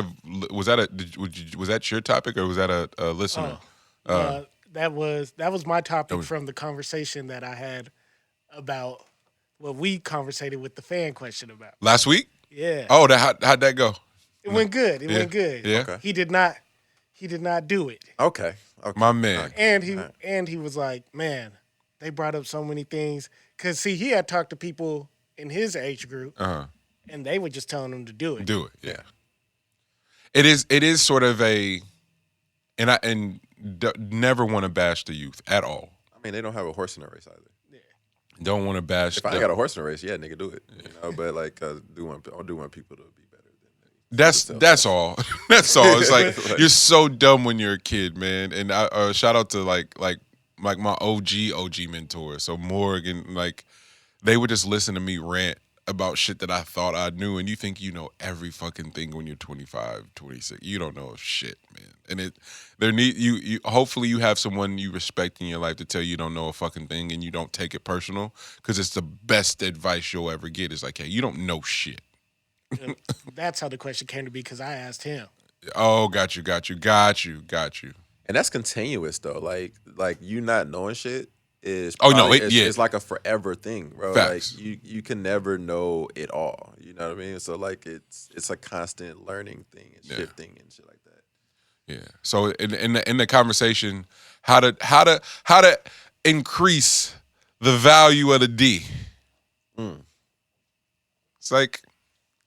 your topic or was that a listener? That was my topic from the conversation that I had about what we conversated with the fan question about last week. Yeah. Oh, how'd that go? It went good. It went good. Yeah. Okay. He did not do it. Okay. My man. And he was like, man, they brought up so many things. Because, see, he had talked to people in his age group, and they were just telling him to do it. Do it, yeah. It is sort of a, never want to bash the youth at all. I mean, they don't have a horse in the race either. Yeah. Don't want to bash. If I ain't got a horse in the race, yeah, nigga, do it. You know, but like, I do want people to be better. That's all. That's all. It's like you're so dumb when you're a kid, man. And I shout out to like my OG mentor. So Morgan, like they would just listen to me rant about shit that I thought I knew, and you think you know every fucking thing when you're 25, 26. You don't know shit, man. And you hopefully you have someone you respect in your life to tell you don't know a fucking thing and you don't take it personal, because it's the best advice you'll ever get. Is like, hey, you don't know shit. That's how the question came to be, because I asked him. Oh, got you. And that's continuous though. Like you not knowing shit is Oh, no, it's like a forever thing, bro. Facts. Like you can never know it all. You know what I mean? So like it's a constant learning thing and shifting and shit like that. Yeah. So in the conversation, how to increase the value of the D. It's like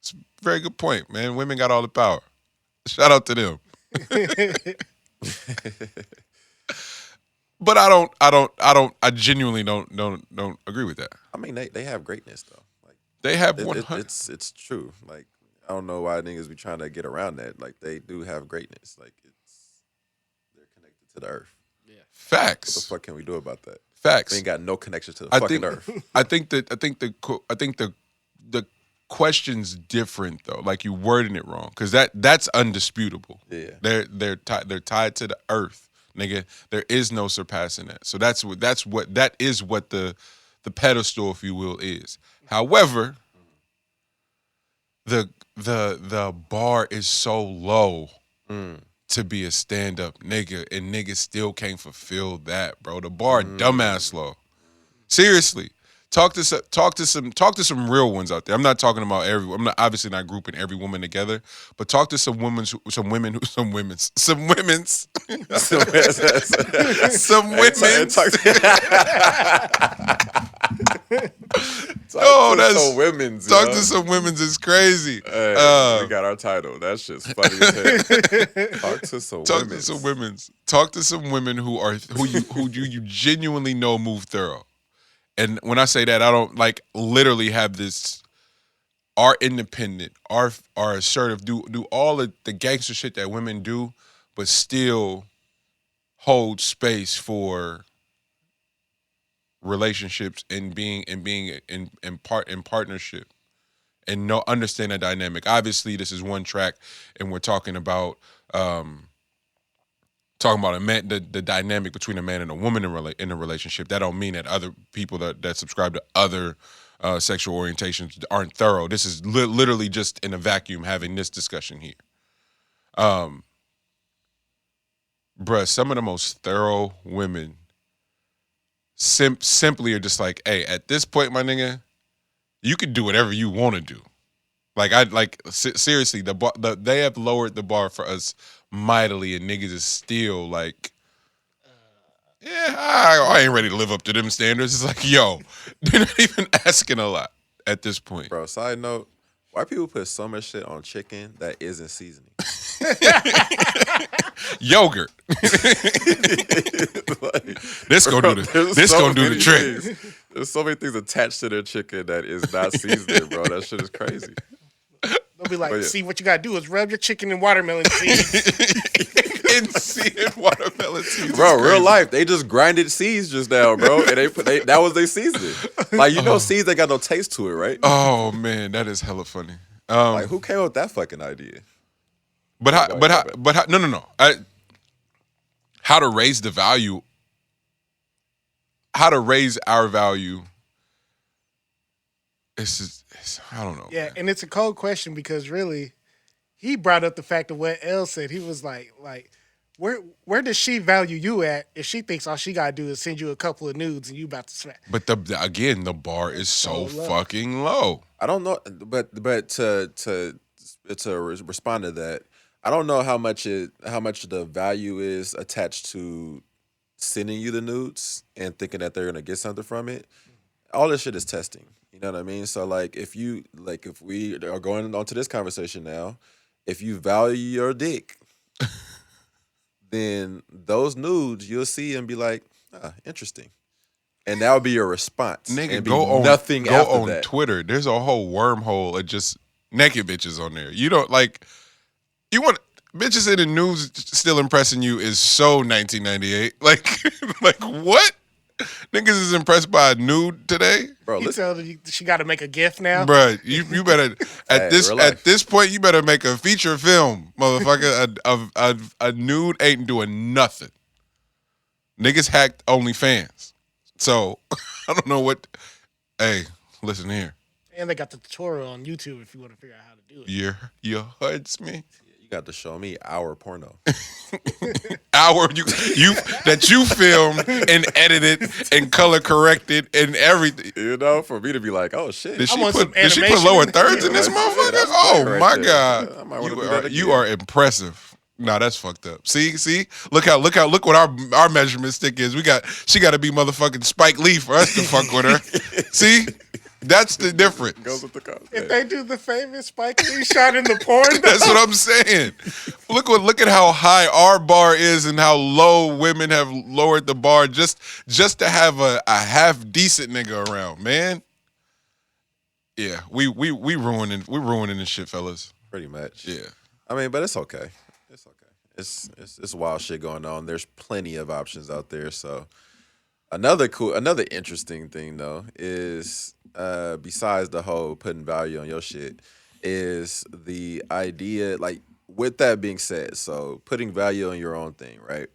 it's a very good point, man. Women got all the power. Shout out to them. But I genuinely don't agree with that. I mean, they have greatness though. Like They have 100. it's true. Like I don't know why niggas be trying to get around that. Like they do have greatness. Like they're connected to the earth. Yeah. Facts. What the fuck can we do about that? Facts. We ain't got no connection to the fucking earth. I think the question's different though. Like you wording it wrong because that's undisputable. Yeah. They're tied to the earth. Nigga, there is no surpassing that. So that is what the pedestal, if you will, is. However, the bar is so low to be a stand-up nigga, and niggas still can't fulfill that, bro. The bar dumbass low. Seriously. Talk to some real ones out there. I'm not talking about I'm not obviously not grouping every woman together, but talk to some women's Talk to some women's is crazy. Hey, we got our title. That shit's funny as hell. Talk to some women's. Talk to some women who you genuinely know move thorough. And when I say that, I don't like literally have this. Are independent, are assertive, do all of the gangster shit that women do, but still hold space for relationships and being in partnership and understand that dynamic. Obviously, this is one track, and we're talking about a man, the dynamic between a man and a woman in a relationship. That don't mean that other people that subscribe to other sexual orientations aren't thorough. This is literally just in a vacuum having this discussion here. Bruh, some of the most thorough women simply are just like, hey, at this point, my nigga, you can do whatever you want to do. Seriously, they have lowered the bar for us mightily, and niggas is still like, yeah, I ain't ready to live up to them standards. It's like, yo, they're not even asking a lot at this point. Bro, side note, why people put so much shit on chicken that isn't seasoning? Yogurt. This gonna do the trick. Things. There's so many things attached to their chicken that is not seasoned, bro. That shit is crazy. They'll be like, see, what you gotta do is rub your chicken in watermelon seeds. Watermelon seeds. Bro, real life, they just grinded seeds just now, bro. And that was their seasoning. Like, seeds, they got no taste to it, right? Oh man, that is hella funny. Like, who came up with that fucking idea? No. How to raise the value? How to raise our value? I don't know. Yeah, man. and it's a cold question because really, he brought up the fact of what Elle said. He was like, where does she value you at if she thinks all she gotta do is send you a couple of nudes and you about to smack? But the bar is so fucking low. I don't know, but to respond to that, I don't know how much the value is attached to sending you the nudes and thinking that they're gonna get something from it. All this shit is testing. You know what I mean? So like if we are going on to this conversation now, if you value your dick, then those nudes you'll see and be like, interesting. And that would be your response. Nigga, and go on that. Twitter. There's a whole wormhole of just naked bitches on there. You don't like. You want bitches in the news still impressing you is so 1998. Like what? Niggas is impressed by a nude today, bro. You tell her she got to make a gift now, bro. You better at this point you better make a feature film, motherfucker. A nude ain't doing nothing. Niggas hacked OnlyFans, so I don't know what. Hey, listen here. And they got the tutorial on YouTube if you want to figure out how to do it. You hurts me. You got to show me our porno. Hour you that you filmed and edited and color corrected and everything. You know, for me to be like, oh shit. Did she want some put animation. lower thirds in this Yeah, motherfucker? that's Oh fire right my there. god, Yeah, I might wanna do that you again. are impressive. Nah, that's fucked up. See, look what our measurement stick is. She got to be motherfucking Spike Lee for us to fuck with her. See, that's the difference. Goes with the concept. If they do the famous Spike Lee shot in the porn, That's what I'm saying. Look at how high our bar is and how low women have lowered the bar just to have a half decent nigga around, man. Yeah, we ruining this shit, fellas. Pretty much. Yeah. I mean, but it's okay. It's okay. It's wild shit going on. There's plenty of options out there. So another interesting thing though is besides the whole putting value on your shit is the idea, like with that being said, so putting value on your own thing, right?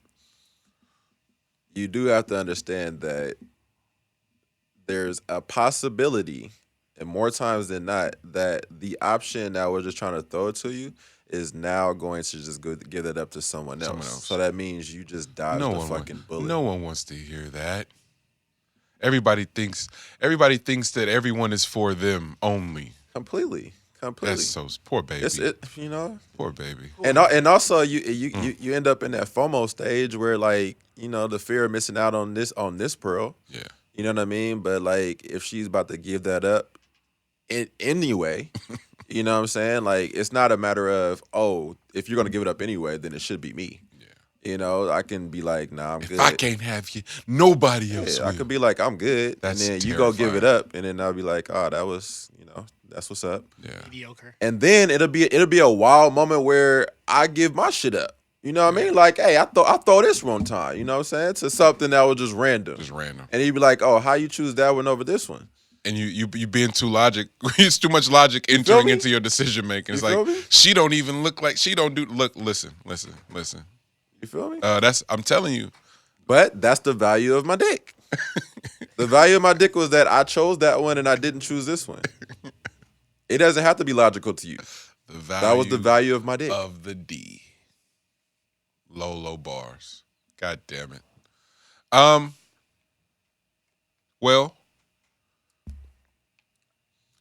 You do have to understand that there's a possibility, and more times than not, that the option that we're just trying to throw it to you is now going to just give it up to someone else. So that means you just dodged the fucking bullet. No one wants to hear that. Everybody thinks that everyone is for them only. Completely. That's so poor baby. You know, poor baby. and also you end up in that FOMO stage where, like, you know, the fear of missing out on this pearl. Yeah. You know what I mean? But like, if she's about to give that up anyway, you know what I'm saying? Like, it's not a matter of, oh, if you're gonna give it up anyway, then it should be me. Yeah. You know, I can be like, nah, I'm good. If I can't have you, nobody else will. I could be like, I'm good. That's and then terrifying. you go give it up, and then I'll be like, oh, that was, you know, that's what's up. Yeah. mediocre. And then it'll be a wild moment where I give my shit up. You know what I mean? Like, hey, I throw this one time, you know what I'm saying? To something that was just random. And he'd be like, oh, how you choose that one over this one? And you being too logic. It's too much logic entering into your decision making. It's like, she don't even look like, she don't do, look, listen. You feel me? I'm telling you. But that's the value of my dick. The value of my dick was that I chose that one and I didn't choose this one. It doesn't have to be logical to you. That was the value of my dick. Of the D. Low bars. God damn it. Well.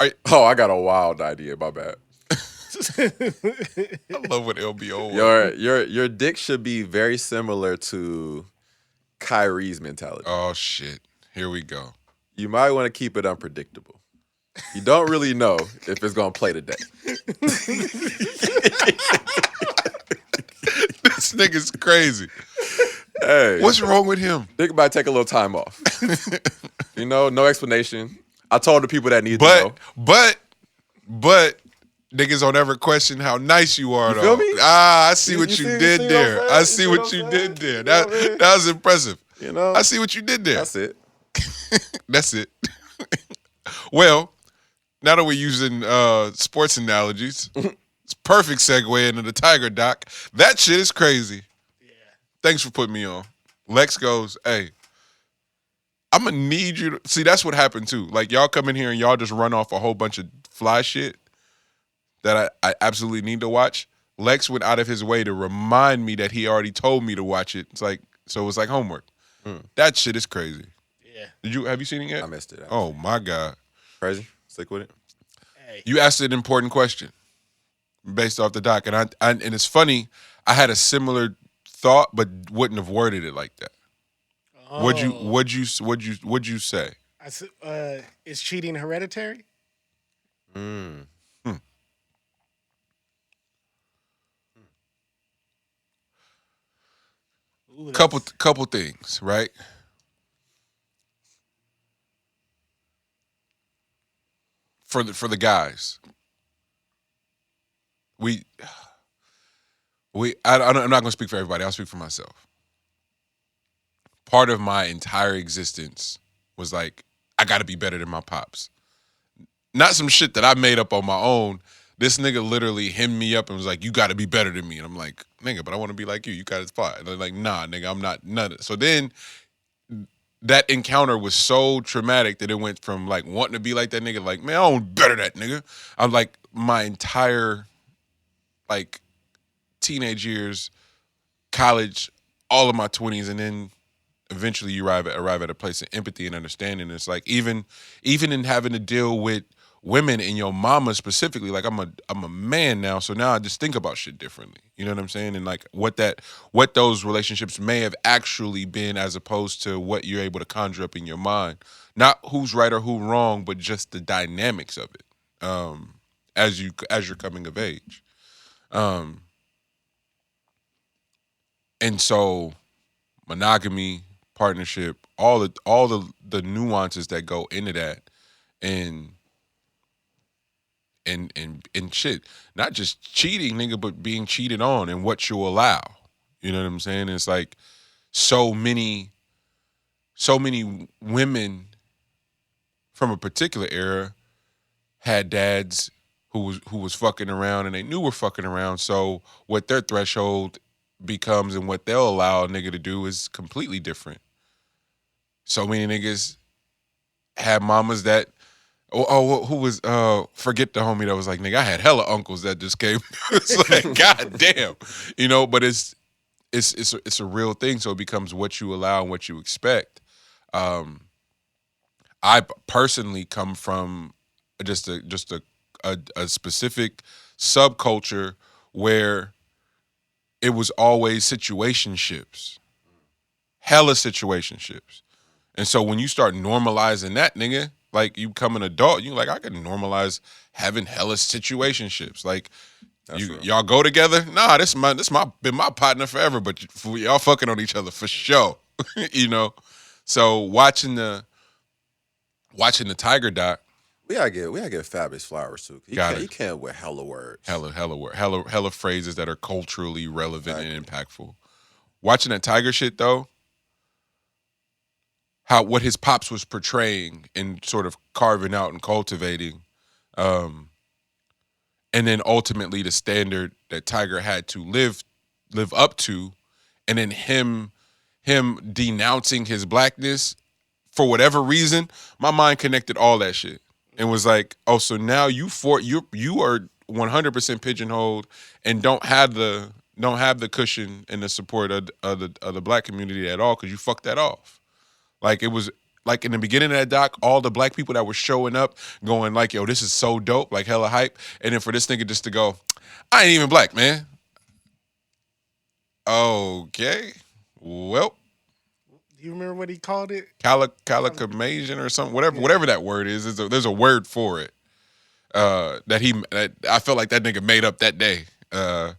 I got a wild idea. My bad. I love what LBO. Your dick should be very similar to Kyrie's mentality. Oh shit! Here we go. You might want to keep it unpredictable. You don't really know if it's gonna play today. This nigga's crazy. Hey, what's wrong with him? Dick might take a little time off. You know, no explanation. I told the people that need to know. But niggas don't ever question how nice you are, you though. Feel me? I see what you did there. I see what you did there. That was impressive. You know, I see what you did there. That's it. That's it. Well, now that we're using sports analogies, it's perfect segue into the Tiger doc. That shit is crazy. Yeah. Thanks for putting me on. Lex goes, hey, I'm going to need you to... See, that's what happened, too. Like, y'all come in here and y'all just run off a whole bunch of fly shit that I absolutely need to watch. Lex went out of his way to remind me that he already told me to watch it. It's like homework. That shit is crazy. Yeah. Have you seen it yet? I missed it. Oh, my God. Crazy? Stick with it. Hey. You asked an important question based off the doc. And and it's funny, I had a similar thought, but wouldn't have worded it like that. Oh. What'd you say? I said, is cheating hereditary? Ooh, Couple things, right? For the guys, I'm not going to speak for everybody. I'll speak for myself. Part of my entire existence was like, I got to be better than my pops. Not some shit that I made up on my own. This nigga literally hemmed me up and was like, you got to be better than me. And I'm like, nigga, but I want to be like you. You got a spot. And they're like, nah, nigga, I'm not none of it. So then that encounter was so traumatic that it went from like wanting to be like that nigga, like, man, I don't better that nigga. I'm like, my entire like teenage years, college, all of my 20s, and then eventually you arrive at a place of empathy and understanding. It's like even in having to deal with women and your mama specifically, like I'm a man now, so now I just think about shit differently. You know what I'm saying? And like what those relationships may have actually been, as opposed to what you're able to conjure up in your mind. Not who's right or who's wrong, but just the dynamics of it. As you're coming of age. And so monogamy, partnership, all the nuances that go into that, and shit, not just cheating, nigga, but being cheated on and what you allow. You know what I'm saying? It's like so many women from a particular era had dads who was fucking around and they knew were fucking around. So what their threshold becomes and what they'll allow a nigga to do is completely different. So many niggas had mamas that who was forget the homie that was like, nigga, I had hella uncles that just came. It's like, god damn. You know, but it's a real thing, so it becomes what you allow and what you expect. I personally come from just a specific subculture where it was always situationships, hella situationships. And so when you start normalizing that, nigga, like you become an adult, you like, I can normalize having hella situationships. Like y'all go together? Nah, this been my partner forever, but y'all fucking on each other for sure. You know? So watching the Tiger doc. We gotta get Fabulous flowers too. He can't wear hella words. Hella phrases that are culturally relevant and impactful. Watching that Tiger shit though, what his pops was portraying and sort of carving out and cultivating, and then ultimately the standard that Tiger had to live up to, and then him denouncing his blackness for whatever reason, my mind connected all that shit and was like, oh, so now you are 100% pigeonholed and don't have the cushion and the support of the black community at all because you fucked that off. Like it was like in the beginning of that doc, all the black people that were showing up going like, yo, this is so dope, like hella hype. And then for this nigga just to go, I ain't even black, man. Okay. Well. Do you remember what he called it? Calicamasian or something, whatever that word is. There's a word for it. That I felt like that nigga made up that day. But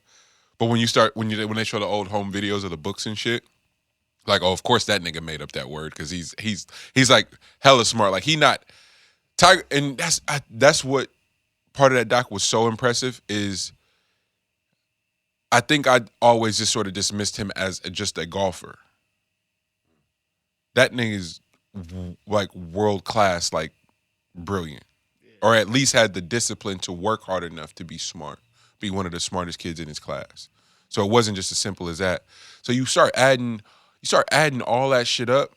when they show the old home videos of the books and shit, like, oh, of course that nigga made up that word because he's like hella smart. Like he not Tiger, and that's what part of that doc was so impressive is. I think I always just sort of dismissed him as just a golfer. That nigga's like world class, like brilliant, or at least had the discipline to work hard enough to be smart, be one of the smartest kids in his class. So it wasn't just as simple as that. So you start adding all that shit up,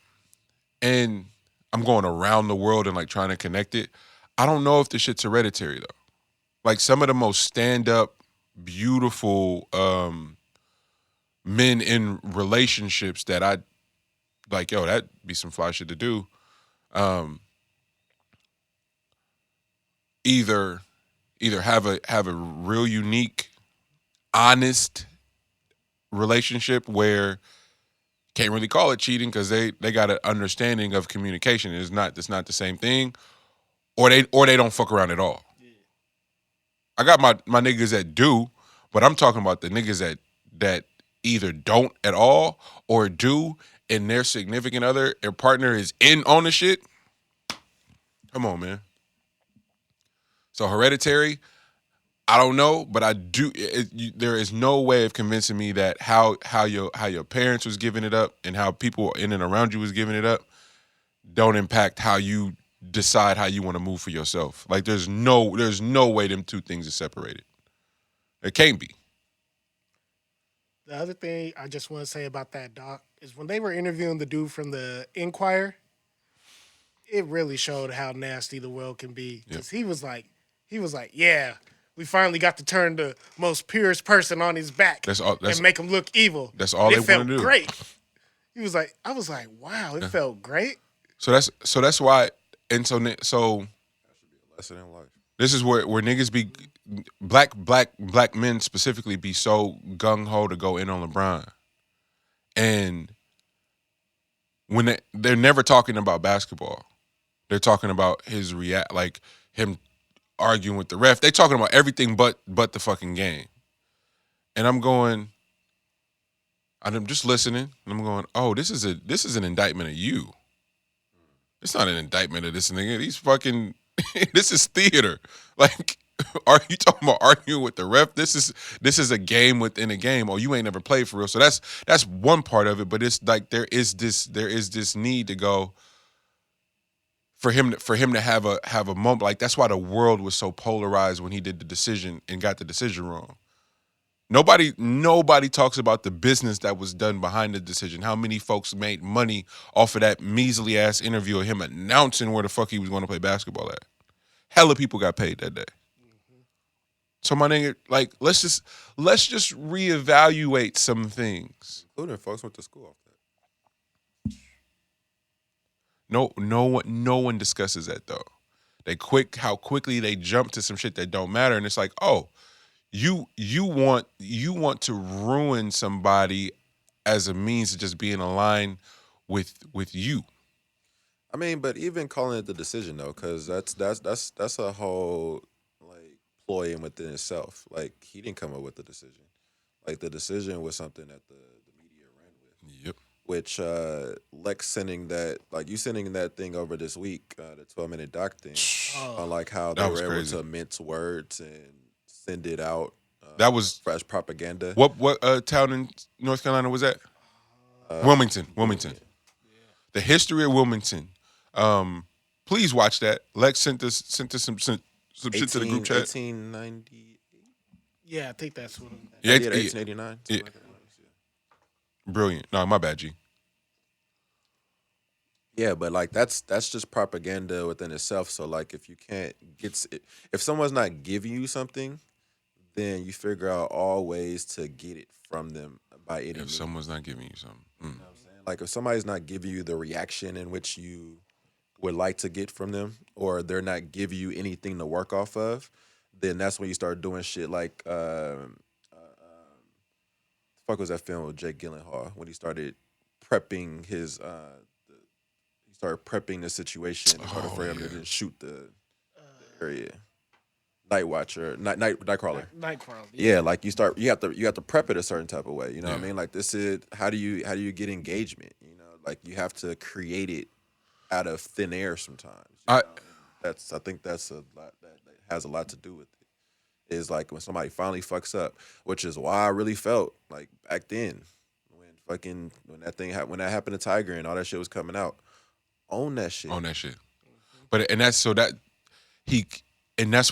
and I'm going around the world and like trying to connect it. I don't know if the shit's hereditary though. Like some of the most stand-up, beautiful men in relationships that I like, yo, that'd be some fly shit to do. Either have a real unique, honest relationship where can't really call it cheating because they got an understanding of communication. It's not the same thing, or they don't fuck around at all. Yeah. I got my niggas that do, but I'm talking about the niggas that either don't at all or do, and their significant other, their partner is in on the shit. Come on, man. So hereditary, I don't know, but I do. There is no way of convincing me that how your parents was giving it up and how people in and around you was giving it up don't impact how you decide how you want to move for yourself. Like there's no way them two things are separated. It can't be. The other thing I just want to say about that doc is when they were interviewing the dude from the Inquirer, it really showed how nasty the world can be. Because he was like, yeah, we finally got to turn the most purest person on his back and make him look evil. That's all they want to do. Great. He was like, I was like, wow, it felt great. So that's why, and so That should be a lesson in life. this is where niggas be black men specifically be so gung ho to go in on LeBron, and when they're never talking about basketball, they're talking about his like him arguing with the ref. They talking about everything but the fucking game, and I'm just listening, and I'm going, oh, this is an indictment of you. It's not an indictment of this nigga. These fucking this is theater. Like, are you talking about arguing with the ref? This is a game within a game. Oh, you ain't never played for real. So that's one part of it. But it's like there is this need to go for him to have a moment. Like, that's why the world was so polarized when he did the decision and got the decision wrong. Nobody talks about the business that was done behind the decision. How many folks made money off of that measly ass interview of him announcing where the fuck he was going to play basketball at? Hella people got paid that day. Mm-hmm. So my nigga, like, let's just reevaluate some things. Including folks went to school off that. No one discusses that though. How quickly they jump to some shit that don't matter, and it's like, oh. You want to ruin somebody as a means of just being aligned with you. I mean, but even calling it the decision though, because that's a whole like ploy in within itself. Like, he didn't come up with the decision. Like, the decision was something that the media ran with. Yep. Which Lex sending that thing over this week, the 12-minute doc thing, on like how they were able to mince words and send it out. That was fresh propaganda. What town in North Carolina was that? Wilmington. Yeah. The history of Wilmington. Please watch that. Lex sent us some shit to the group chat. 1898. Yeah, I think that's what. 1889. Yeah. Brilliant. No, my bad, G. Yeah, but like that's just propaganda within itself. So like, if someone's not giving you something, then you figure out all ways to get it from them by any means. If someone's not giving you something. You know what I'm saying? Like, if somebody's not giving you the reaction in which you would like to get from them, or they're not giving you anything to work off of, then that's when you start doing shit like fuck was that film with Jake Gyllenhaal when he started prepping the situation in order for him to just shoot the area. Nightwatcher, Nightcrawler. Nightcrawler. Yeah, like you have to prep it a certain type of way. You know what I mean? Like, this is how do you get engagement? You know, like, you have to create it out of thin air sometimes. I think that's a lot that has a lot to do with it. Is like when somebody finally fucks up, which is why I really felt like back then when that happened to Tiger and all that shit was coming out. Own that shit. But and that's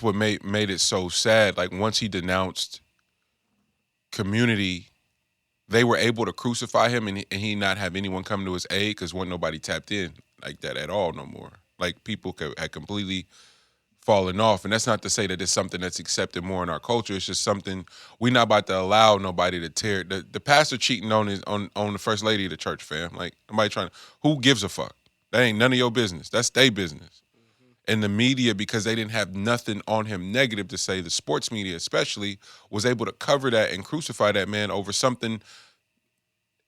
what made it so sad. Like, once he denounced community, they were able to crucify him and he not have anyone come to his aid because wasn't nobody tapped in like that at all no more. Like, people had completely fallen off. And that's not to say that it's something that's accepted more in our culture. It's just something we're not about to allow nobody to tear. The pastor cheating on the first lady of the church, fam. Like, nobody who gives a fuck? That ain't none of your business. That's their business. And the media, because they didn't have nothing on him negative to say, the sports media especially, was able to cover that and crucify that man over something.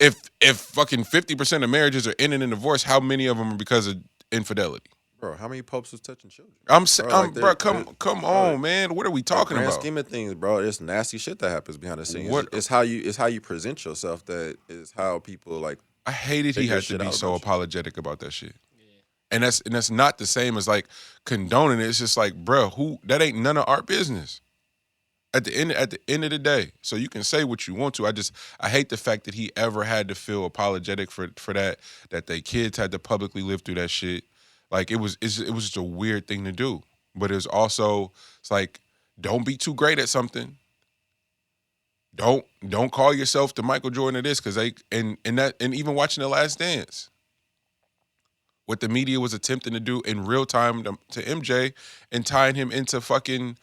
If fucking 50% of marriages are ending in divorce, how many of them are because of infidelity? Bro, how many popes was touching children? Come on, man. What are we talking about? Scheme of things, bro. It's nasty shit that happens behind the scenes. It's how you present yourself that is how people like. I hated he had to be so apologetic about that shit. And that's not the same as like condoning it. It's just like, bro, that ain't none of our business. At the end of the day. So you can say what you want to. I hate the fact that he ever had to feel apologetic for that they kids had to publicly live through that shit. Like, it was just a weird thing to do. But it's like, don't be too great at something. Don't call yourself the Michael Jordan of this, because and even watching The Last Dance. What the media was attempting to do in real time to MJ and tying him into fucking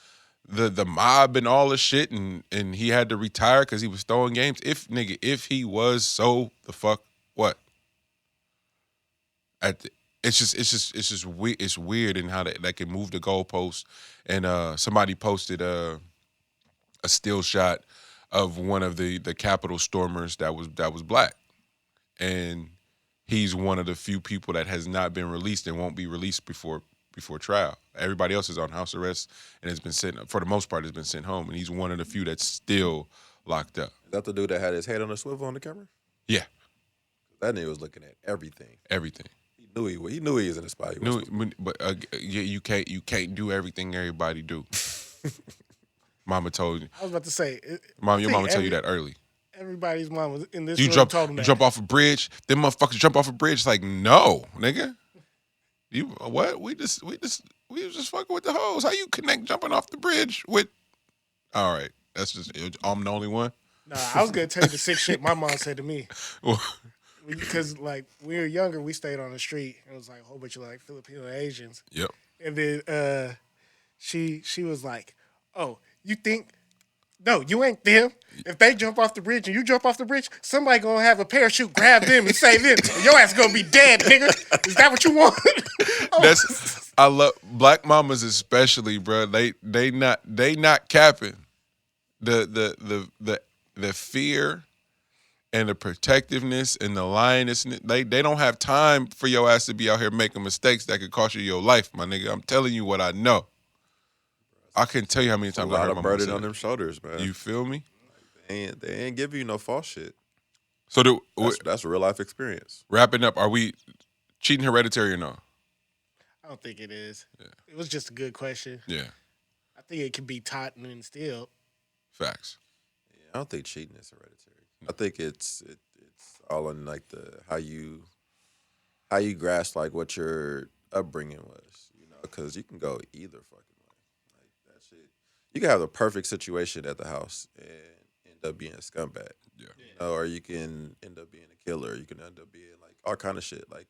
the mob and all the shit, and he had to retire because he was throwing games. If he was so the fuck what? It's weird in how they can move the goalposts. And somebody posted a still shot of one of the Capitol stormers that was black, and he's one of the few people that has not been released and won't be released before trial. Everybody else is on house arrest and has been sent, for the most part, has been sent home, and he's one of the few that's still locked up. Is that the dude that had his head on a swivel on the camera? Yeah, that nigga was looking at everything. Everything. He knew he was in the spot. You can't do everything everybody do. Mama told you. I was about to say, your mama told you that early. Everybody's mama in this room told him that. You jump off a bridge. Them motherfuckers jump off a bridge. It's like, no, nigga. You what? We was just fucking with the hoes. How you connect jumping off the bridge with? All right, that's just I'm the only one. Nah, I was gonna tell you the sick shit my mom said to me. Because like when we were younger, we stayed on the street. It was like a whole bunch of like Filipino Asians. Yep. And then she was like, "Oh, you think? No, you ain't them. If they jump off the bridge and you jump off the bridge, somebody gonna have a parachute, grab them, and save them. Your ass gonna be dead, nigga. Is that what you want?" I love black mamas especially, bro. They not capping. The fear and the protectiveness and the lioness, they don't have time for your ass to be out here making mistakes that could cost you your life, my nigga. I'm telling you what I know. I couldn't tell you how many times I heard my mama say burden on them shoulders, man. You feel me? They ain't give you no false shit. So that's a real life experience. Wrapping up, are we cheating hereditary or no? I don't think it is. Yeah. It was just a good question. Yeah. I think it can be taught and instilled. Facts. Yeah, I don't think cheating is hereditary. I think it's all in like how you grasp like what your upbringing was, because you can go either fucking way. Like that shit. You can have the perfect situation at the house and end up being a scumbag. Yeah. Or you can end up being a killer. You can end up being like all kind of shit. Like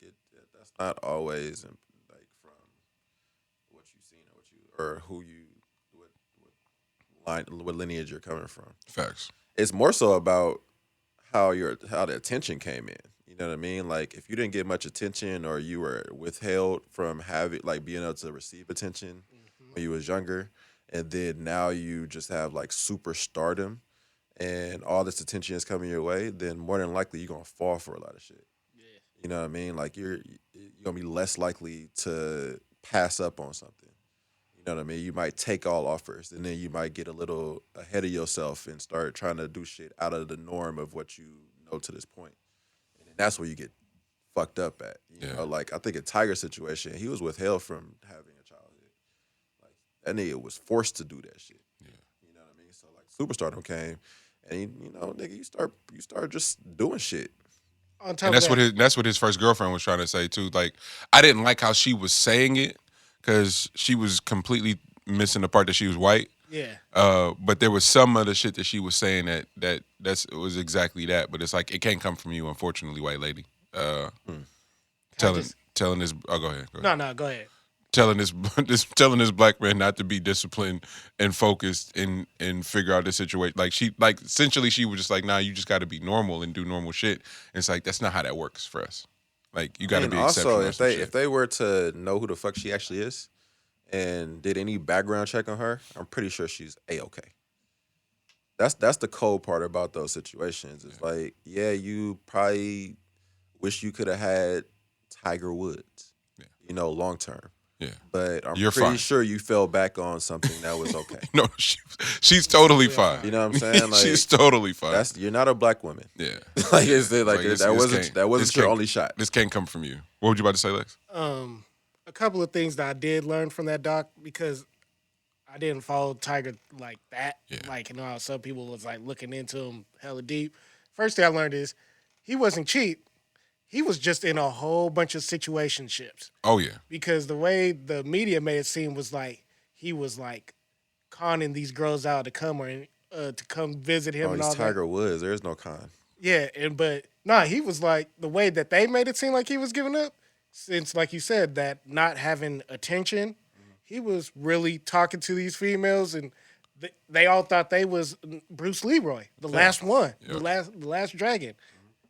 that's not always like from what you've seen or who you what lineage you're coming from. Facts. It's more so about how the attention came in. You know what I mean? Like if you didn't get much attention or you were withheld from being able to receive attention when you was younger, and then now you just have like super stardom and all this attention is coming your way, then more than likely you're gonna fall for a lot of shit. Yeah. You know what I mean? Like you're gonna be less likely to pass up on something. You know what I mean? You might take all offers, and then you might get a little ahead of yourself and start trying to do shit out of the norm of what you know to this point. And that's where you get fucked up at. You know, like I think a Tiger situation, he was withheld from having a childhood. Like that nigga was forced to do that shit. Yeah. You know what I mean? So like Superstardom came, and nigga, you start just doing shit. And that's what his first girlfriend was trying to say too. Like I didn't like how she was saying it, because she was completely missing the part that she was white. Yeah. But there was some other shit that she was saying that was exactly that. But it's like it can't come from you, unfortunately, white lady. Telling this. Oh, go ahead. No, go ahead. Telling this black man not to be disciplined and focused and figure out the situation. Like essentially she was just like, nah, you just got to be normal and do normal shit. And it's like that's not how that works for us. Like you got to be exceptional. Also, if they were to know who the fuck she actually is and did any background check on her, I'm pretty sure she's A-okay. That's the cold part about those situations. It's like, yeah, you probably wish you could have had Tiger Woods, long term. Yeah, but I'm pretty sure you fell back on something that was okay. No, she's totally fine. You know what I'm saying? Like, she's totally fine. You're not a black woman. Yeah, that wasn't your only shot. This can't come from you. What were you about to say, Lex? A couple of things that I did learn from that doc, because I didn't follow Tiger like that. Yeah. Like how some people was like looking into him hella deep. First thing I learned is he wasn't cheap. He was just in a whole bunch of situationships. Oh, yeah. Because the way the media made it seem was like he was like conning these girls out to come visit him and all that. Tiger Woods. There is no con. Yeah, he was like, the way that they made it seem like he was giving up, since, like you said, that not having attention, he was really talking to these females and they all thought they was Bruce Leroy, the last one, Yeah. the last dragon.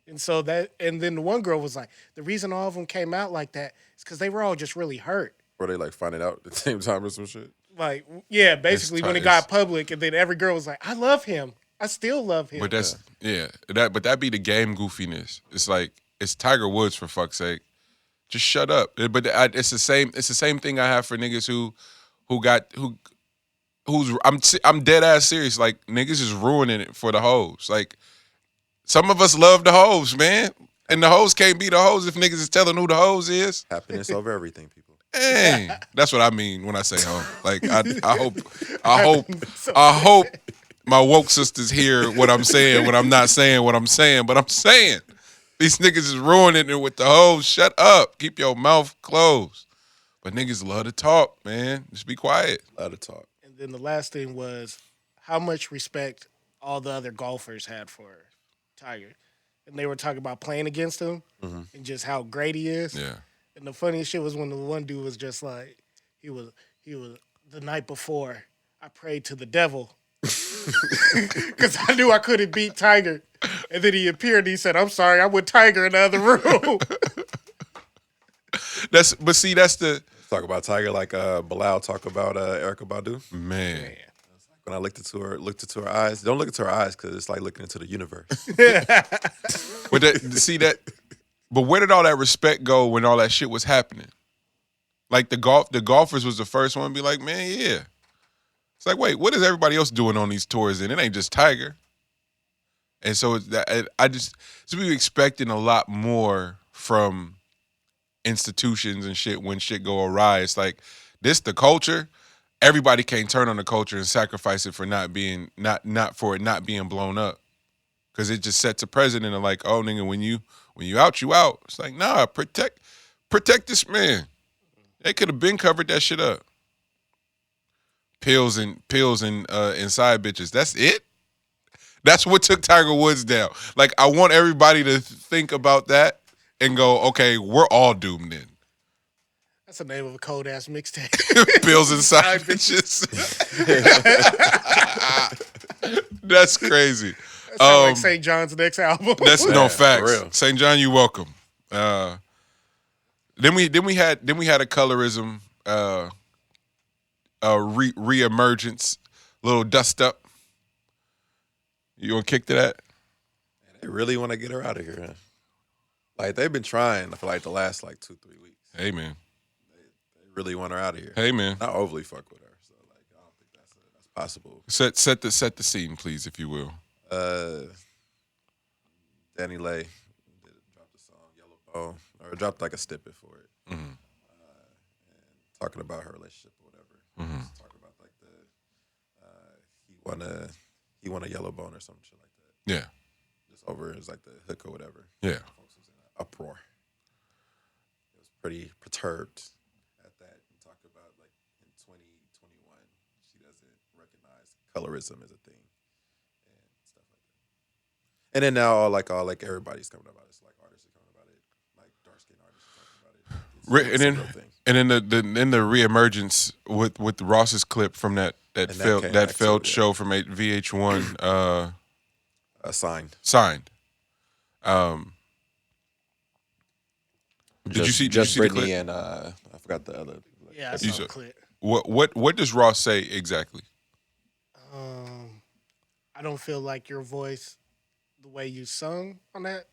And so and then the one girl was like, the reason all of them came out like that is because they were all just really hurt. Were they like finding out at the same time or some shit? Like, yeah, basically when it got public, and then every girl was like, I love him. I still love him. But that's that be the game goofiness. It's like it's Tiger Woods, for fuck's sake. Just shut up. But it's the same thing I have for niggas I'm dead ass serious. Like niggas is ruining it for the hoes. Like some of us love the hoes, man. And the hoes can't be the hoes if niggas is telling who the hoes is. Happiness over everything, people. Hey, that's what I mean when I say hoe. Like I hope my woke sisters hear what I'm saying when I'm not saying what I'm saying, but I'm saying these niggas is ruining it with the hoes. Shut up. Keep your mouth closed. But niggas love to talk, man. Just be quiet. Love to talk. And then the last thing was how much respect all the other golfers had for Tiger. And they were talking about playing against him and just how great he is. Yeah. And the funniest shit was when the one dude was just like, he was the night before, I prayed to the devil. Because I knew I couldn't beat Tiger. And then he appeared and he said, I'm sorry, I'm with Tiger in the other room. That's the Talk about Tiger like Bilal talk about Erykah Badu. man. When I looked into her eyes, don't look into her eyes because it's like looking into the universe. But where did all that respect go when all that shit was happening? Like the golfers was the first one to be like, man, yeah. It's like, wait, what is everybody else doing on these tours? And it ain't just Tiger. And so we expecting a lot more from institutions and shit when shit go awry. It's like this the culture. Everybody can't turn on the culture and sacrifice it for not being blown up. Cause it just sets a precedent of like, oh nigga, when you out, you out. It's like, nah, protect this man. They could have been covered that shit up. Pills and side bitches. That's it. That's what took Tiger Woods down. Like, I want everybody to think about that and go, okay, we're all doomed then. That's the name of a cold ass mixtape. Pills and side bitches. That's crazy. That sounds like St. John's next album. That's no facts. real. St. John, you welcome. Then we had a colorism reemergence, little dust up. You gonna kick to that? They really want to get her out of here, huh? Like they've been trying for like the last like 2-3 weeks. Hey man. They really want her out of here. Hey man. Not overly fuck with her. So like I don't think that's possible. Set the scene, please, if you will. Danny Lay dropped the song Yellow Bone, or dropped like a snippet for it. Mm-hmm. And talking about her relationship or whatever. Mm-hmm. Just talking about like he won a yellow bone or some shit like that. Yeah. Just over it was like the hook or whatever. Yeah. Folks was in an uproar. It was pretty perturbed at that. And talk about like in 2021, she doesn't recognize colorism as a thing and stuff like that. And then now all like everybody's coming about it. It's like artists are coming about it, like dark skinned artists are talking about it. It's a real thing. And then the reemergence with Ross's clip from that failed show from VH1 Signed. Did you see Brittany the clip? and I forgot the other. Yeah, I saw the clip. What does Ross say exactly? I don't feel like your voice, the way you sung on that.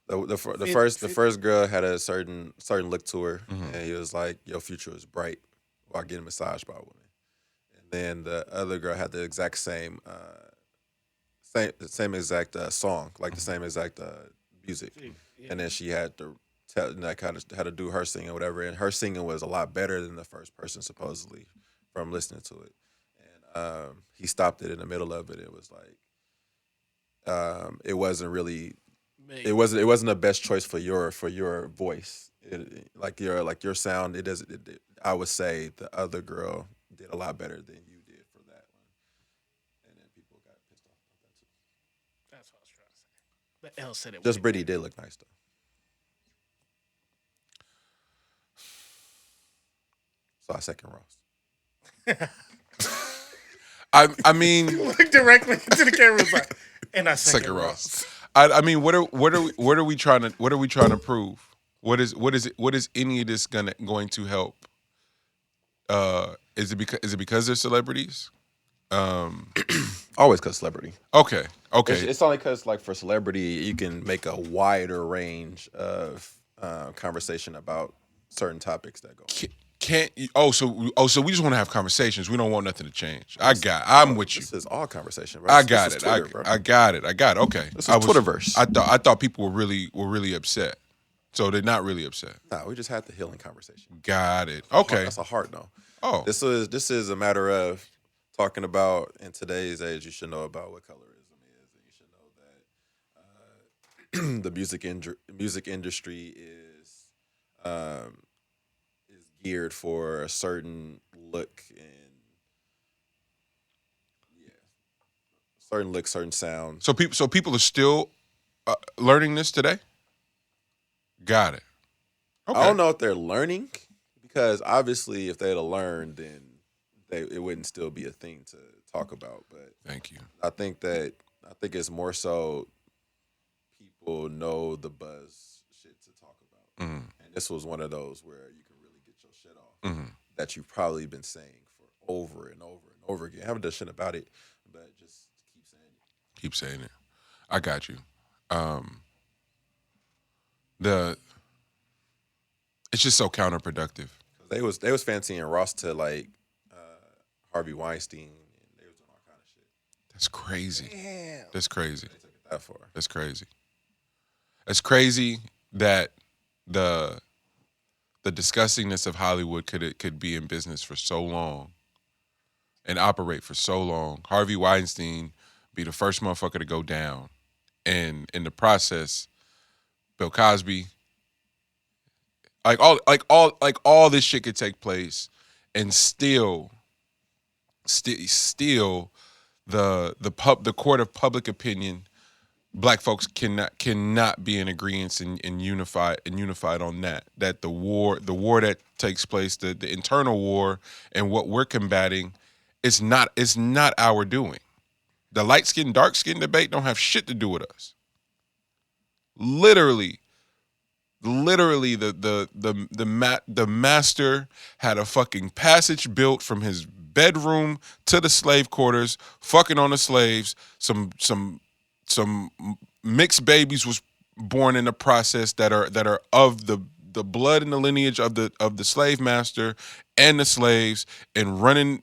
The first girl had a certain look to her, and he was like, "Your future is bright," while getting massaged by a woman. And then the other girl had the exact same exact song, like the same exact music, Yeah. and then she had to had to do her singing or whatever, and her singing was a lot better than the first person supposedly from listening to it. And he stopped it in the middle of it. It was like it wasn't really. It wasn't the best choice for your voice. Like your sound. It doesn't. I would say the other girl did a lot better than you did for that one, and then people got pissed off about that too. That's what I was trying to say. But Elle said it. Just Brittany did look nice though. So I second Ross. I mean, Look directly into the camera. Was like, and I second Ross. I mean, what are we trying to prove? What is any of this going to help? Is it because they're celebrities? Always because celebrity. Okay. It's only because, like, for celebrity, you can make a wider range of conversation about certain topics that go. Can't you, so we just want to have conversations. We don't want nothing to change. I'm with you. This is all conversation, bro. I got it. Twitter, bro. I got it. Okay. This is Twitterverse. I thought people were really upset. So they're not really upset. Nah, we just had the healing conversation. Got it. Okay. That's a hard no. Oh. This is a matter of talking about, in today's age, you should know about what colorism is, and you should know that the music industry is geared for a certain look and certain sound. So people are still learning this today. Got it. Okay. I don't know if they're learning, because obviously if they'd have learned, then it wouldn't still be a thing to talk about. But thank you. I think it's more so people know the buzz shit to talk about. Mm-hmm. And this was one of those where you can really get your shit off that you've probably been saying for over and over and over again. I haven't done shit about it, but just keep saying it. Keep saying it. I got you. It's just so counterproductive. They was fancying Ross to, like, Harvey Weinstein, and they was doing all kind of shit. That's crazy. Damn. That's crazy. They took it that far. That's crazy. It's crazy that the disgustingness of Hollywood could be in business for so long and operate for so long. Harvey Weinstein be the first motherfucker to go down, and in the process, Bill Cosby, all this shit could take place, and still the court of public opinion, black folks cannot be in agreement and unified on that the war that takes place, the internal war, and what we're combating is not our doing. The light skin dark skin debate don't have shit to do with us. Literally the master had a fucking passage built from his bedroom to the slave quarters, fucking on the slaves. Some mixed babies was born in the process that are of the blood and the lineage of the slave master and the slaves, and running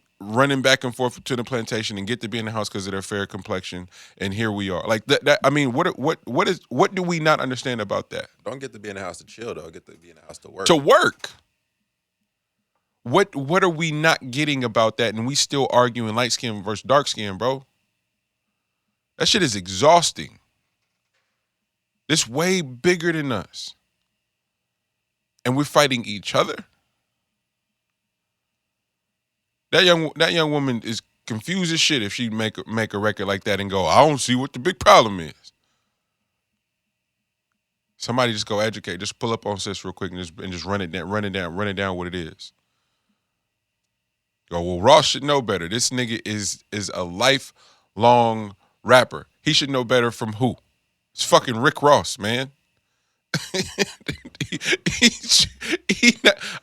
back and forth to the plantation and get to be in the house because of their fair complexion. And here we are. Like that I mean, what do we not understand about that? Don't get to be in the house to chill, though. Get to be in the house to work. To work. What are we not getting about that? And we still arguing light skin versus dark skin, bro. That shit is exhausting. It's way bigger than us. And we're fighting each other. That young woman is confused as shit if she make a record like that and go, I don't see what the big problem is. Somebody just go educate. Just pull up on sis real quick and just run it down what it is. Go, well, Ross should know better. This nigga is a lifelong rapper. He should know better from who? It's fucking Rick Ross, man.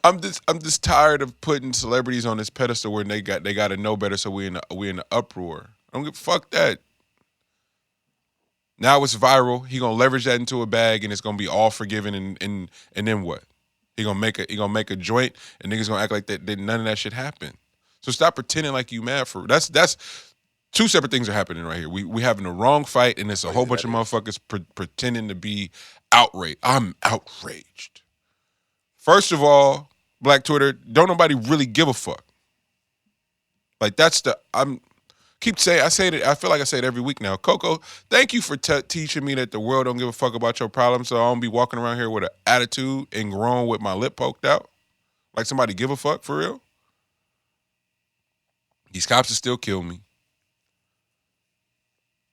I'm just tired of putting celebrities on this pedestal where they got to know better, so we in the uproar. I don't give fuck that. Now it's viral. He gonna leverage that into a bag, and it's gonna be all forgiven. And then what? He gonna make a joint, and niggas gonna act like that none of that shit happened. So stop pretending like you mad for that's two separate things are happening right here. We having the wrong fight, and it's a whole bunch of motherfuckers pretending to be outraged. I'm outraged. First of all, Black Twitter, don't nobody really give a fuck. Like I say it. I feel like I say it every week now. Coco, thank you for teaching me that the world don't give a fuck about your problems, so I don't be walking around here with an attitude and grown with my lip poked out. Like somebody give a fuck for real. These cops will still kill me.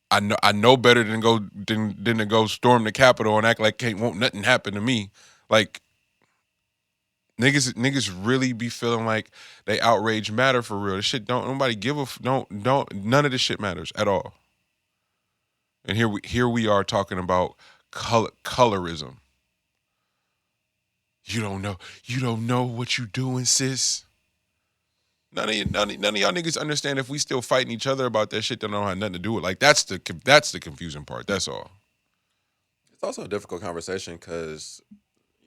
I know better than to go storm the Capitol and act like won't nothing happen to me. Like Niggas really be feeling like they outrage matter for real. This shit don't nobody give a don't none of this shit matters at all. And here we are talking about colorism. You don't know what you doing, sis. None of y'all niggas understand if we still fighting each other about that shit that don't have nothing to do with. Like that's the confusing part. That's all. It's also a difficult conversation because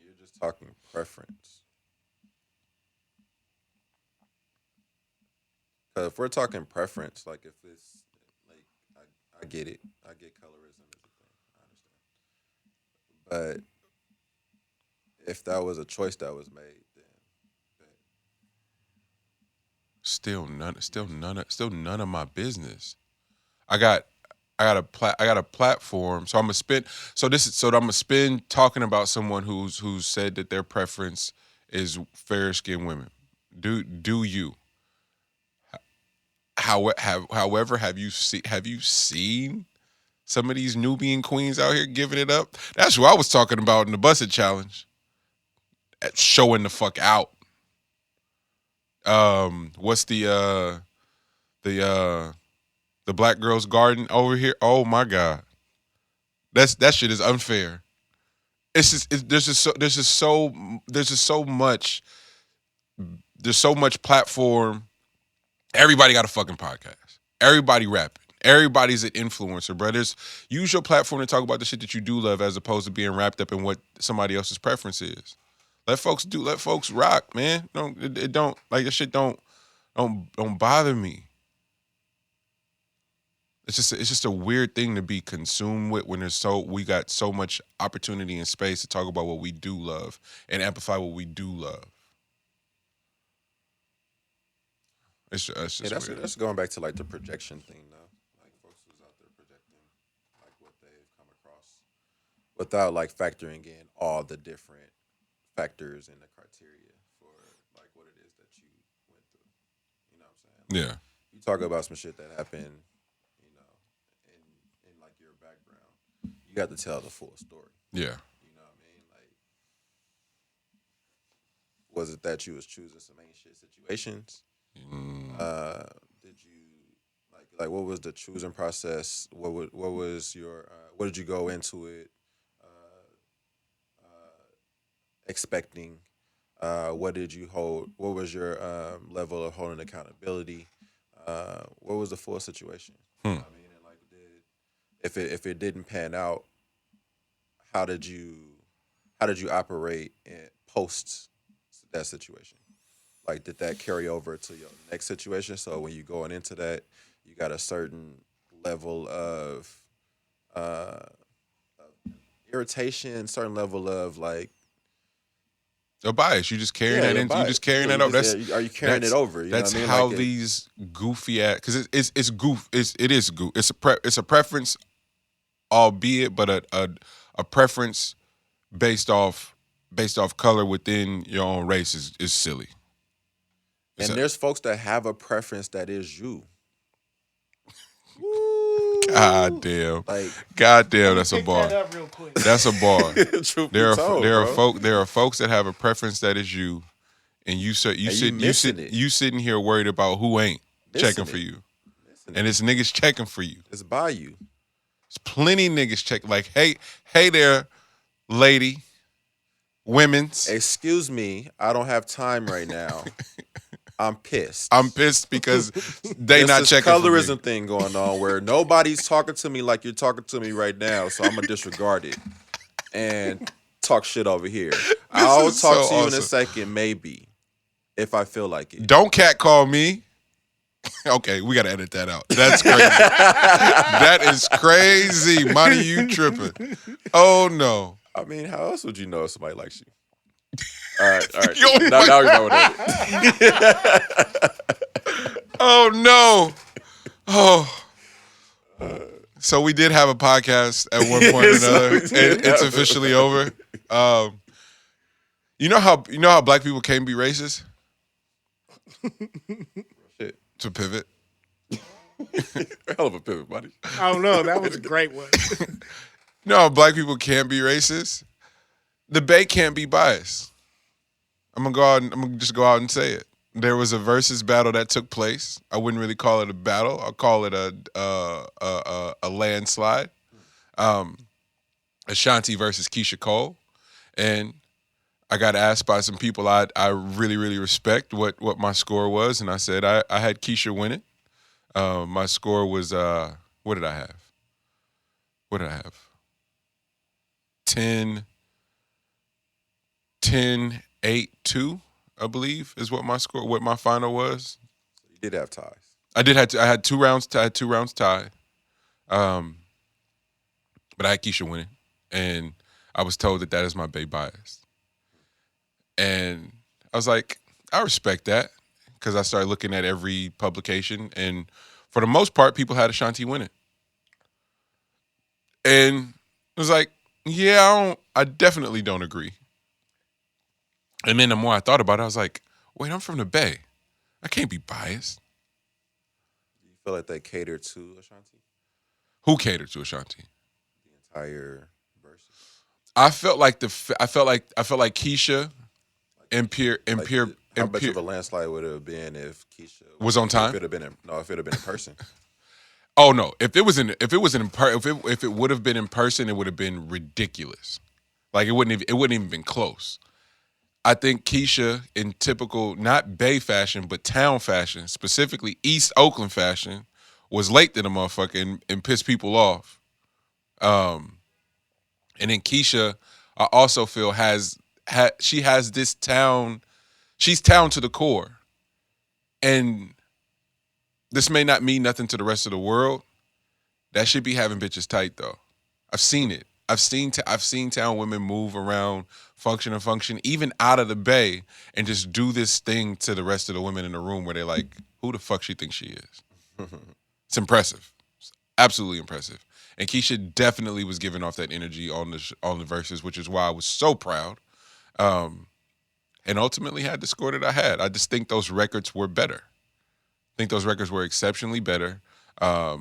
you're just talking preference. Because if we're talking preference, like if it's like I get it, I get colorism as a thing, I understand. But if that was a choice that was made, then Still none of my business. I got a platform, so I'm gonna spend talking about someone who's said that their preference is fair skinned women. Do you? However, have you seen some of these Nubian queens out here giving it up? That's what I was talking about in the Busted Challenge. Showing the fuck out. What's the Black Girls Garden over here? Oh my God, that shit is unfair. There's so much platform. Everybody got a fucking podcast. Everybody rapping. Everybody's an influencer, brothers. Use your platform to talk about the shit that you do love as opposed to being wrapped up in what somebody else's preference is. Let folks rock, man. Don't like this shit don't bother me. It's just a weird thing to be consumed with when we got so much opportunity and space to talk about what we do love and amplify what we do love. It's just weird. That's going back to like the projection thing, though. Like folks who's out there projecting like what they've come across without like factoring in all the different factors and the criteria for like what it is that you went through. You know what I'm saying? Yeah. You talk about some shit that happened, you know, in like your background. You got to tell the full story. Yeah. You know what I mean? Like, was it that you was choosing some ain't shit situations? Did you like what was the choosing process? What was your what did you go into it expecting? What did you hold? What was your level of holding accountability? What was the full situation? You know what I mean, and like if it didn't pan out, how did you operate in post that situation? Like, did that carry over to your next situation? So when you going into that, you got a certain level of irritation, certain level of like a bias. You just carrying that into. You just carrying that over. Are you carrying it over? You that's know what I mean? how like these goofy ass. Because it's goof. It is goof. It's a preference, albeit, but a preference based off color within your own race is silly. And there's folks that have a preference that is you. God damn. Like, God damn, that's a bar. That up real quick. That's a bar. There are folks that have a preference that is you, and you sitting here worried about who ain't checking for you. And it's niggas checking for you. It's by you. There's plenty niggas check like, hey there, lady, women's. Excuse me, I don't have time right now. I'm pissed. I'm pissed because they not checking for me. There's this colorism thing going on where nobody's talking to me like you're talking to me right now, so I'm gonna disregard it and talk shit over here. I'll talk to you in a second, maybe, if I feel like it. Don't catcall me. Okay, we gotta edit that out. That's crazy. That is crazy. Money, you tripping. Oh no. I mean, how else would you know if somebody likes you? All right. Yo, now we know what that is. Oh no. Oh. So we did have a podcast at one point or another. It's officially over. You know how black people can be racist? Shit. To pivot. Hell of a pivot, buddy. I don't know. That was a great one. You know how black people can't be racist? The Bay can't be biased. I'm gonna just go out and say it. There was a versus battle that took place. I wouldn't really call it a battle. I'll call it a landslide. Ashanti versus Keyshia Cole, and I got asked by some people I really, really respect what my score was, and I said I had Keyshia winning. My score was what did I have? 10-8-2, I believe, is what my final was. You did have ties. I had 2 rounds. I had 2 rounds tied. But I had Keyshia winning, and I was told that is my Bay bias. And I was like, I respect that, because I started looking at every publication, and for the most part, people had Ashanti winning. And it was like, yeah, I definitely don't agree. And then the more I thought about it, I was like, wait, I'm from the Bay. I can't be biased. Do you feel like they catered to Ashanti? Who catered to Ashanti? The entire verse. I felt like Keyshia and Pierre How much of a landslide would it have been if Keyshia was on time? If it had been in person. Oh no! If it would have been in person, it would have been ridiculous. Like it wouldn't even been close. I think Keyshia, in typical not Bay fashion but town fashion, specifically East Oakland fashion, was late to the motherfucker and pissed people off. And then Keyshia, I also feel she has this town. She's town to the core, and this may not mean nothing to the rest of the world. That should be having bitches tight though. I've seen it. I've seen town women move around, function, even out of the Bay, and just do this thing to the rest of the women in the room where they're like, who the fuck she thinks she is? It's impressive. It's absolutely impressive. And Keyshia definitely was giving off that energy on the verses, which is why I was so proud. And ultimately had the score that I had. I just think those records were better. I think those records were exceptionally better. I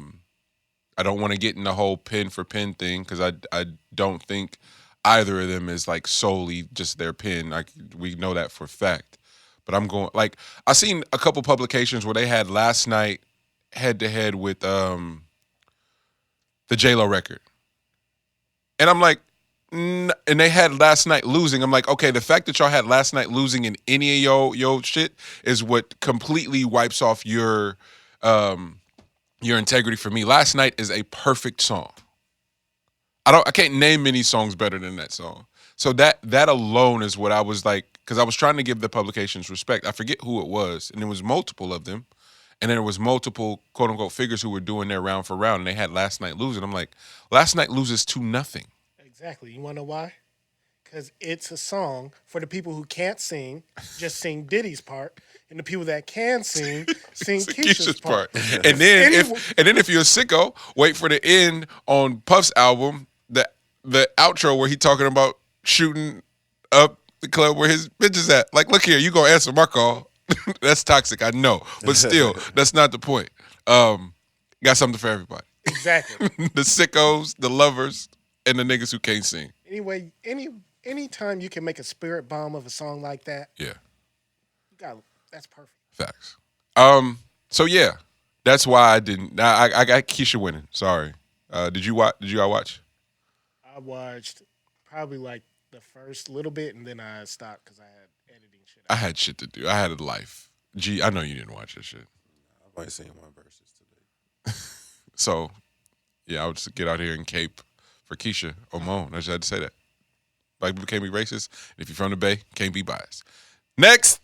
don't want to get in the whole pen for pen thing, because I don't think either of them is like solely just their pen. We know that for a fact. But I'm going, like, I seen a couple publications where they had Last Night head to head with the J-Lo record. And I'm like, and they had Last Night losing. I'm like, okay, the fact that y'all had Last Night losing in any of your shit is what completely wipes off your integrity for me. Last Night is a perfect song. I can't name many songs better than that song. So that alone is what I was like, because I was trying to give the publications respect. I forget who it was, and there was multiple of them. And then there was multiple quote unquote figures who were doing their round for round, and they had Last Night losing. I'm like, Last Night loses 2-0. Exactly. You want to know why? Because it's a song for the people who can't sing, just sing Diddy's part, and the people that can sing Keisha's part. And then if you're a sicko, wait for the end on Puff's album, the outro where he talking about shooting up the club where his bitch is at. Like, look here, you gonna answer my call. That's toxic, I know, but still, that's not the point. Got something for everybody. Exactly. The sickos, the lovers, and the niggas who can't sing. Anyway, anytime you can make a spirit bomb of a song like that, yeah, that's perfect. Facts. So yeah, that's why I didn't. I got Keyshia winning. Sorry. Did you all watch? I watched probably like the first little bit, and then I stopped because I had editing shit. I had shit to do. I had a life. Gee, I know you didn't watch that shit. I've only seen one versus today. So, yeah, I would just get out here and cape for Keyshia or Moan. I just had to say that. Black people can't be racist. And if you're from the Bay, can't be biased. Next.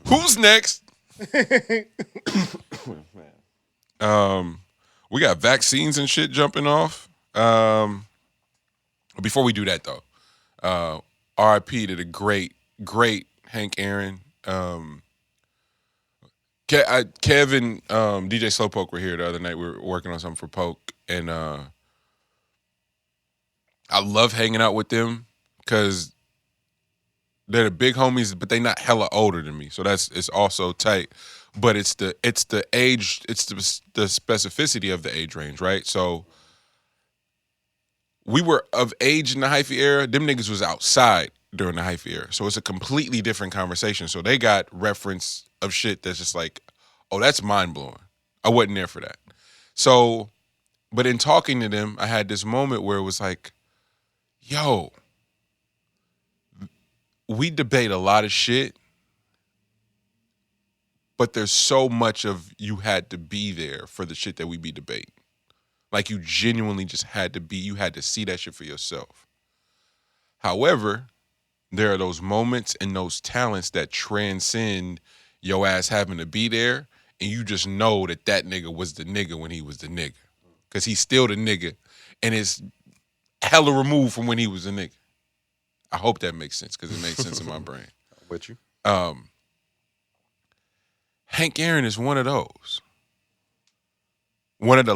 Who's next? We got vaccines and shit jumping off. Before we do that, though, RIP to the great Hank Aaron. Kevin, DJ Slowpoke were here the other night. We were working on something for Poke, and I love hanging out with them because they're the big homies, but they not hella older than me, so it's also tight. But it's the age, it's the specificity of the age range, right? So we were of age in the hyphy era. Them niggas was outside. during the hyphy era. So it's a completely different conversation. So they got reference of shit that's just like, oh, that's mind-blowing. I wasn't there for that. So, but in talking to them, I had this moment where it was like, yo, we debate a lot of shit, but there's so much of you had to be there for the shit that we be debating. Like you genuinely just had to be, you had to see that shit for yourself. However, there are those moments and those talents that transcend your ass having to be there, and you just know that that nigga was the nigga when he was the nigga. Because he's still the nigga, and it's hella removed from when he was a nigga. I hope that makes sense, because it makes sense in my brain. I'm with you. Hank Aaron is one of those. One of the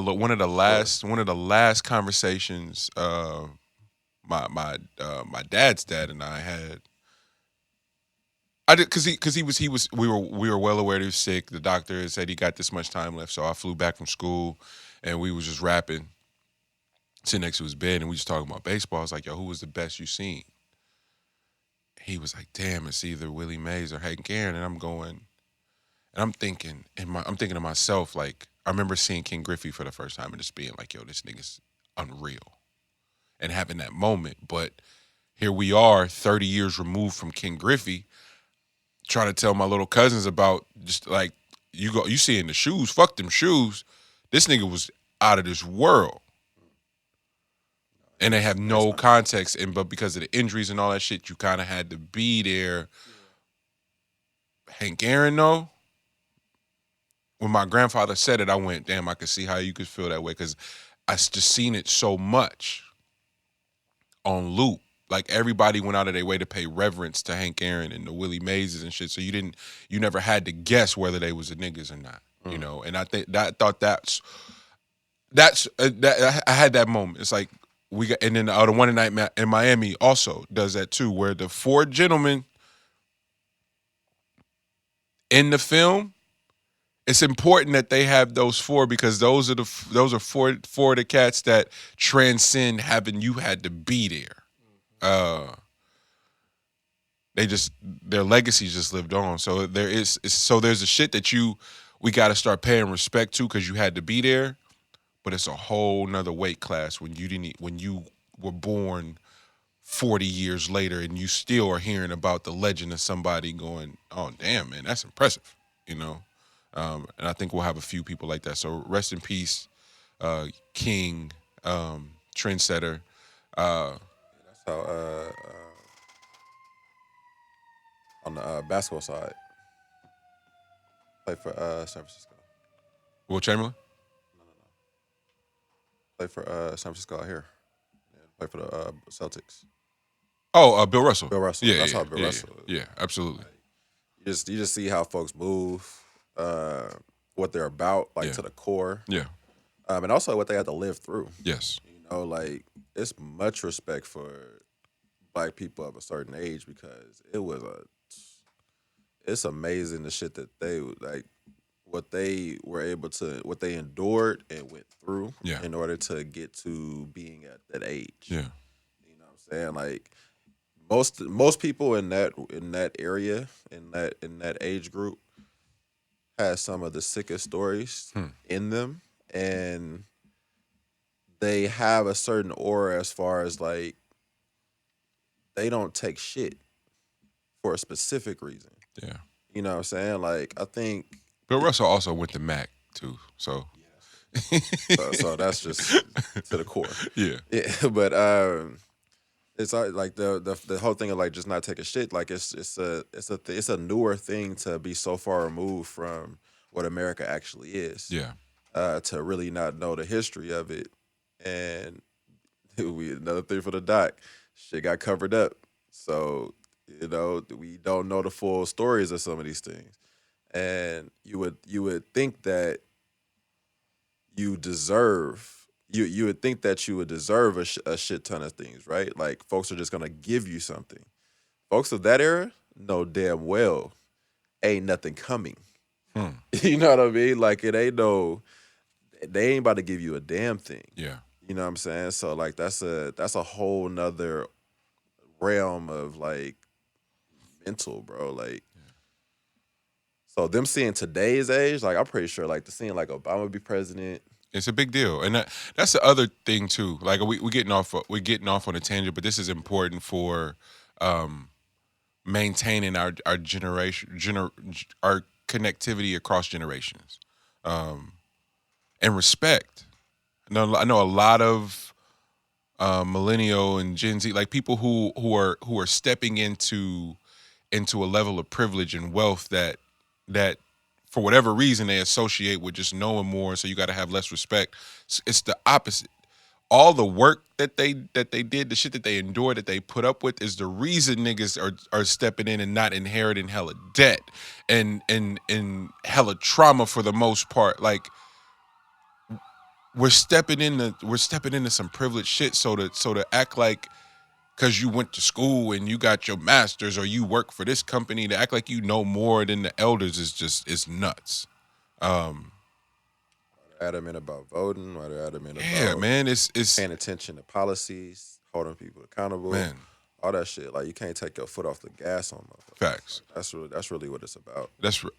last conversations my dad's dad and I had. I did because we were well aware he was sick. The doctor said he got this much time left, so I flew back from school, and we was just rapping, sitting next to his bed, and we just talking about baseball. I was like, yo, who was the best you seen? He was like, damn, it's either Willie Mays or Hank Aaron, and I'm going. And I'm thinking to myself, like, I remember seeing King Griffey for the first time and just being like, yo, this nigga's unreal. And having that moment. But here we are, 30 years removed from King Griffey, trying to tell my little cousins about just like, you seeing the shoes, fuck them shoes. This nigga was out of this world. And they have no context. But because of the injuries and all that shit, you kind of had to be there. Hank Aaron, though, when my grandfather said it, I went, damn, I could see how you could feel that way, because I just seen it so much on loop. Like, everybody went out of their way to pay reverence to Hank Aaron and the Willie Mazes and shit, so you never had to guess whether they was the niggas or not, you know? And I had that moment. It's like, and then the one night in Miami also does that too, where the four gentlemen in the film, it's important that they have those four, because those are four of the cats that transcend having you had to be there. Their legacies just lived on. So there's a shit that we got to start paying respect to, because you had to be there. But it's a whole nother weight class when you were born 40 years later and you still are hearing about the legend of somebody going, oh damn, man, that's impressive, you know. And I think we'll have a few people like that. So rest in peace, King, trendsetter. That's how on the basketball side, played for San Francisco. Will Chamberlain? Played for San Francisco out here. Played for the Celtics. Oh, Bill Russell. Bill Russell. Yeah, That's yeah, how Bill yeah, Russell. Yeah, absolutely. You just see how folks move, what they're about, like to the core. Yeah. And also what they had to live through. Yes. You know, like, it's much respect for Black people of a certain age, because it's amazing the shit that they, like, what they were able to, what they endured and went through in order to get to being at that age. Yeah. You know what I'm saying? Like, most people in that area, in that age group, has some of the sickest stories in them, and they have a certain aura as far as, like, they don't take shit for a specific reason. Yeah. You know what I'm saying? Like, I think Bill Russell also went to Mac too, so so that's just to the core. Yeah. But it's like the whole thing of, like, just not taking shit. Like, it's a newer thing to be so far removed from what America actually is. Yeah. To really not know the history of it, and another thing for the doc, shit got covered up. So, you know, we don't know the full stories of some of these things, and you would think that you would think that you would deserve a shit ton of things, right? Like, folks are just gonna give you something. Folks of that era know damn well ain't nothing coming. You know what I mean? Like, they ain't about to give you a damn thing. Yeah. You know what I'm saying? So, like, that's a whole nother realm of like mental, bro. Like, so them seeing today's age, like I'm pretty sure, like the seeing like Obama be president. It's a big deal, and that's the other thing too. Like we're getting off on a tangent, but this is important for maintaining our generation, our connectivity across generations, and respect. I know a lot of millennial and Gen Z, like people who are stepping into a level of privilege and wealth that for whatever reason they associate with just knowing more. So you got to have less respect. It's the opposite. All the work that they did, the shit that they endured, that they put up with, is the reason niggas are stepping in and not inheriting hella debt and hella trauma for the most part. Like we're stepping into some privileged shit. So to act like because you went to school and you got your master's or you work for this company, to act like you know more than the elders is nuts. Adamant about voting, why they're adamant Yeah, about man, it's paying attention to policies, holding people accountable, man. all that shit. Like you can't take your foot off the gas on motherfuckers. Facts. Like, that's really what it's about.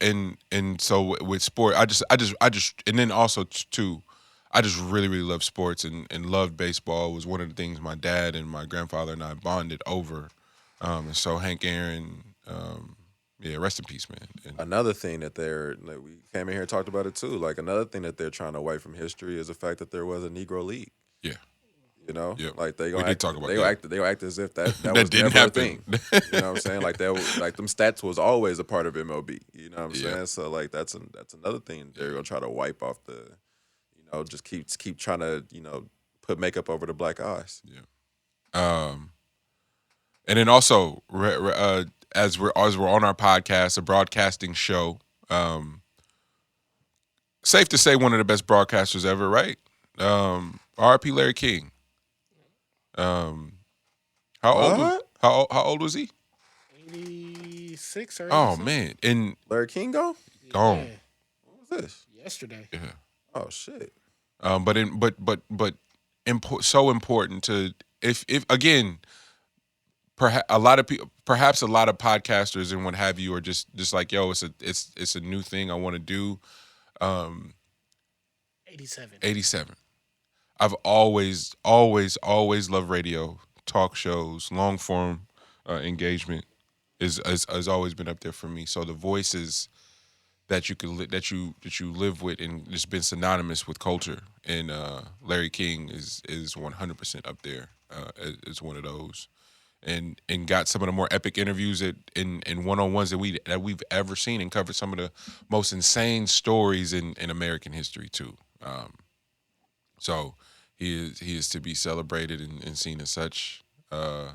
And so with sport, I just and then also too, I just really love sports and loved baseball. It was one of the things my dad and my grandfather and I bonded over. And so Hank Aaron, yeah, rest in peace, man. And Another thing that we came in here and talked about it too. Like another thing that they're trying to wipe from history is the fact that there was a Negro League. yeah, You know, yeah. like they We gonna did act, talk about they that. gonna act, they gonna act as if that That was didn't never a happen. thing. You know what I'm saying? Like that was like them stats was always a part of MLB. You know what I'm Yeah. saying? So like that's another thing they're gonna try to wipe off the, just keep trying to put makeup over the black eyes. And then also, as we're on our podcast, a broadcasting show, safe to say one of the best broadcasters ever, right? R.I.P. Larry King. How old was he? 86 or 87. Oh man, and Larry King gone? gone. Yeah, What was this? yesterday. Yeah. Oh shit. So important to if again. Perhaps a lot of people, perhaps a lot of podcasters and what have you, are just like, yo, it's a new thing I want to do. 87. I've always loved radio, talk shows, long form engagement has always been up there for me. So the voices that you live with and just been synonymous with culture, and Larry King is 100% up there as one of those. And got some of the more epic interviews in one-on-ones that we've ever seen, and covered some of the most insane stories in American history too. So he is to be celebrated and seen as such. So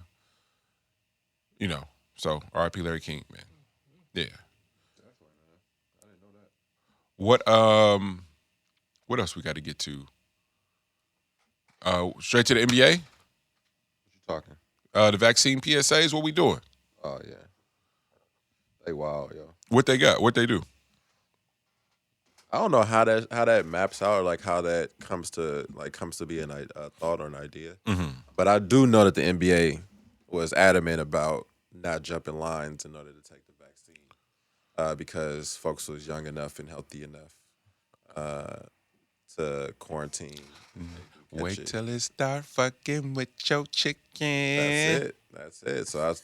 R.I.P. Larry King, man. Yeah. Definitely, man. I didn't know that. What else we got to get to? Straight to the NBA. What you talking? The vaccine PSAs. What we doing? Oh yeah. They wild, yo. What they got? What they do? I don't know how that maps out, or like how that comes to being a thought or an idea. Mm-hmm. But I do know that the NBA was adamant about not jumping lines in order to take the vaccine, because folks was young enough and healthy enough to quarantine. Wait till it start fucking with your chicken. That's it. So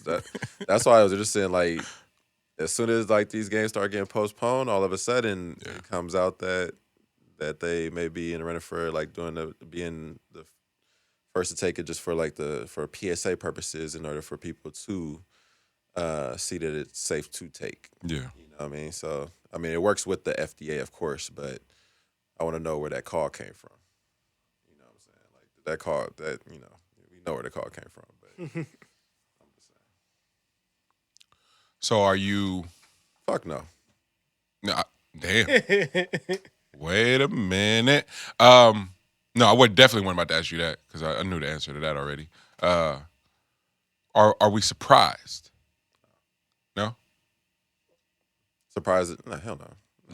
that's why I was just saying, like, as soon as like these games start getting postponed, all of a sudden it comes out that they may be in running for like being the first to take it just for PSA purposes, in order for people to see that it's safe to take. Yeah. You know what I mean? So I mean it works with the FDA, of course, but I want to know where that call came from. You know what I'm saying? Like that call, we know where the call came from, but I'm just saying. So are you? Fuck no. Nah, damn. Wait a minute. No, I would definitely wasn't about to ask you that, because I knew the answer to that already. Are we surprised? No. Surprised? No, hell no.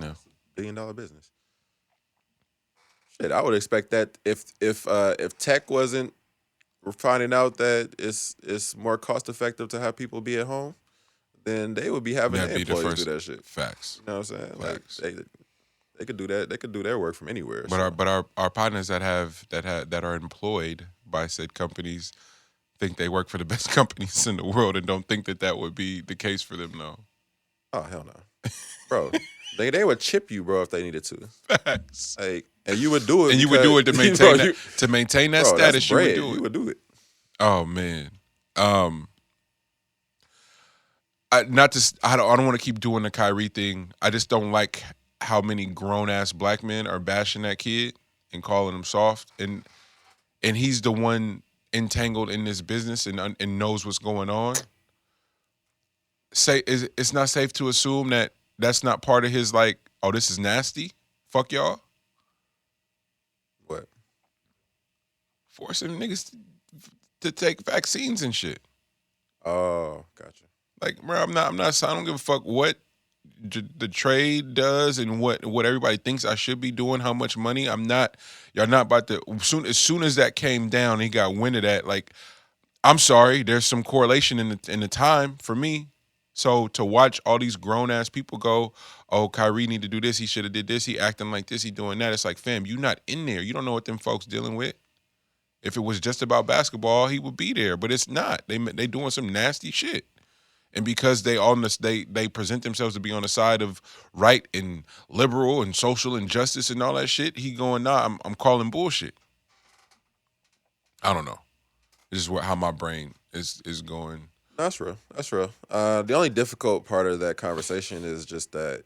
No. It's a $1 billion business. Shit, I would expect that if tech wasn't were finding out that it's more cost effective to have people be at home, then they would be having That'd their be the employees first do that shit. facts. You know what I'm saying? Facts. Like they could do that. They could do their work from anywhere. But our partners that are employed by said companies think they work for the best companies in the world and don't think that would be the case for them. No. Oh hell no, bro. They would chip you, bro, if they needed to. Facts. Like, and you would do it. And you would do it to maintain to maintain that bro, status. Bread. You would do it. it. Oh man. I don't want to keep doing the Kyrie thing. I just don't like how many grown ass black men are bashing that kid and calling him soft, and he's the one entangled in this business and knows what's going on. It's not safe to assume that that's not part of his, like, oh, this is nasty. Fuck y'all. What? Forcing niggas to take vaccines and shit. Oh, gotcha. Like, bro, I don't give a fuck what the trade does and what everybody thinks I should be doing, how much money. Y'all not about to, as soon as that came down, he got wind of that. Like, I'm sorry, there's some correlation in the time for me. So to watch all these grown ass people go, oh, Kyrie need to do this, he should have did this, he acting like this, he doing that. It's like, fam, you not in there. You don't know what them folks dealing with. If it was just about basketball, he would be there, but it's not. They doing some nasty shit. And because they present themselves to be on the side of right and liberal and social injustice and all that shit, he going, nah, I'm calling bullshit. I don't know. This is how my brain is going. That's real. That's real. The only difficult part of that conversation is just that,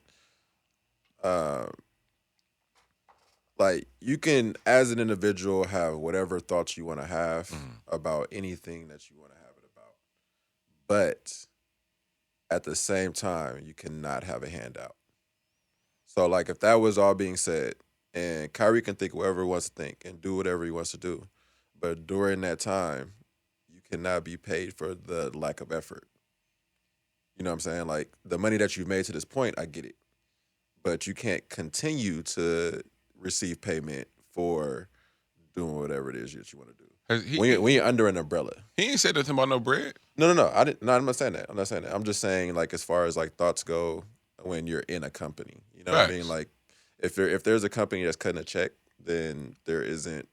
like, you can, as an individual, have whatever thoughts you want to have about anything that you want to have it about. But at the same time, you cannot have a handout. So, like, if that was all being said, and Kyrie can think whatever he wants to think and do whatever he wants to do, but during that time, you cannot be paid for the lack of effort. You know what I'm saying? Like, the money that you've made to this point, I get it. But you can't continue to receive payment for doing whatever it is that you want to do. When you're under an umbrella. He ain't said nothing about no bread. No. I'm not saying that. I'm just saying, like, as far as, like, thoughts go when you're in a company. You know what I mean? Like, if there's a company that's cutting a check, then there isn't,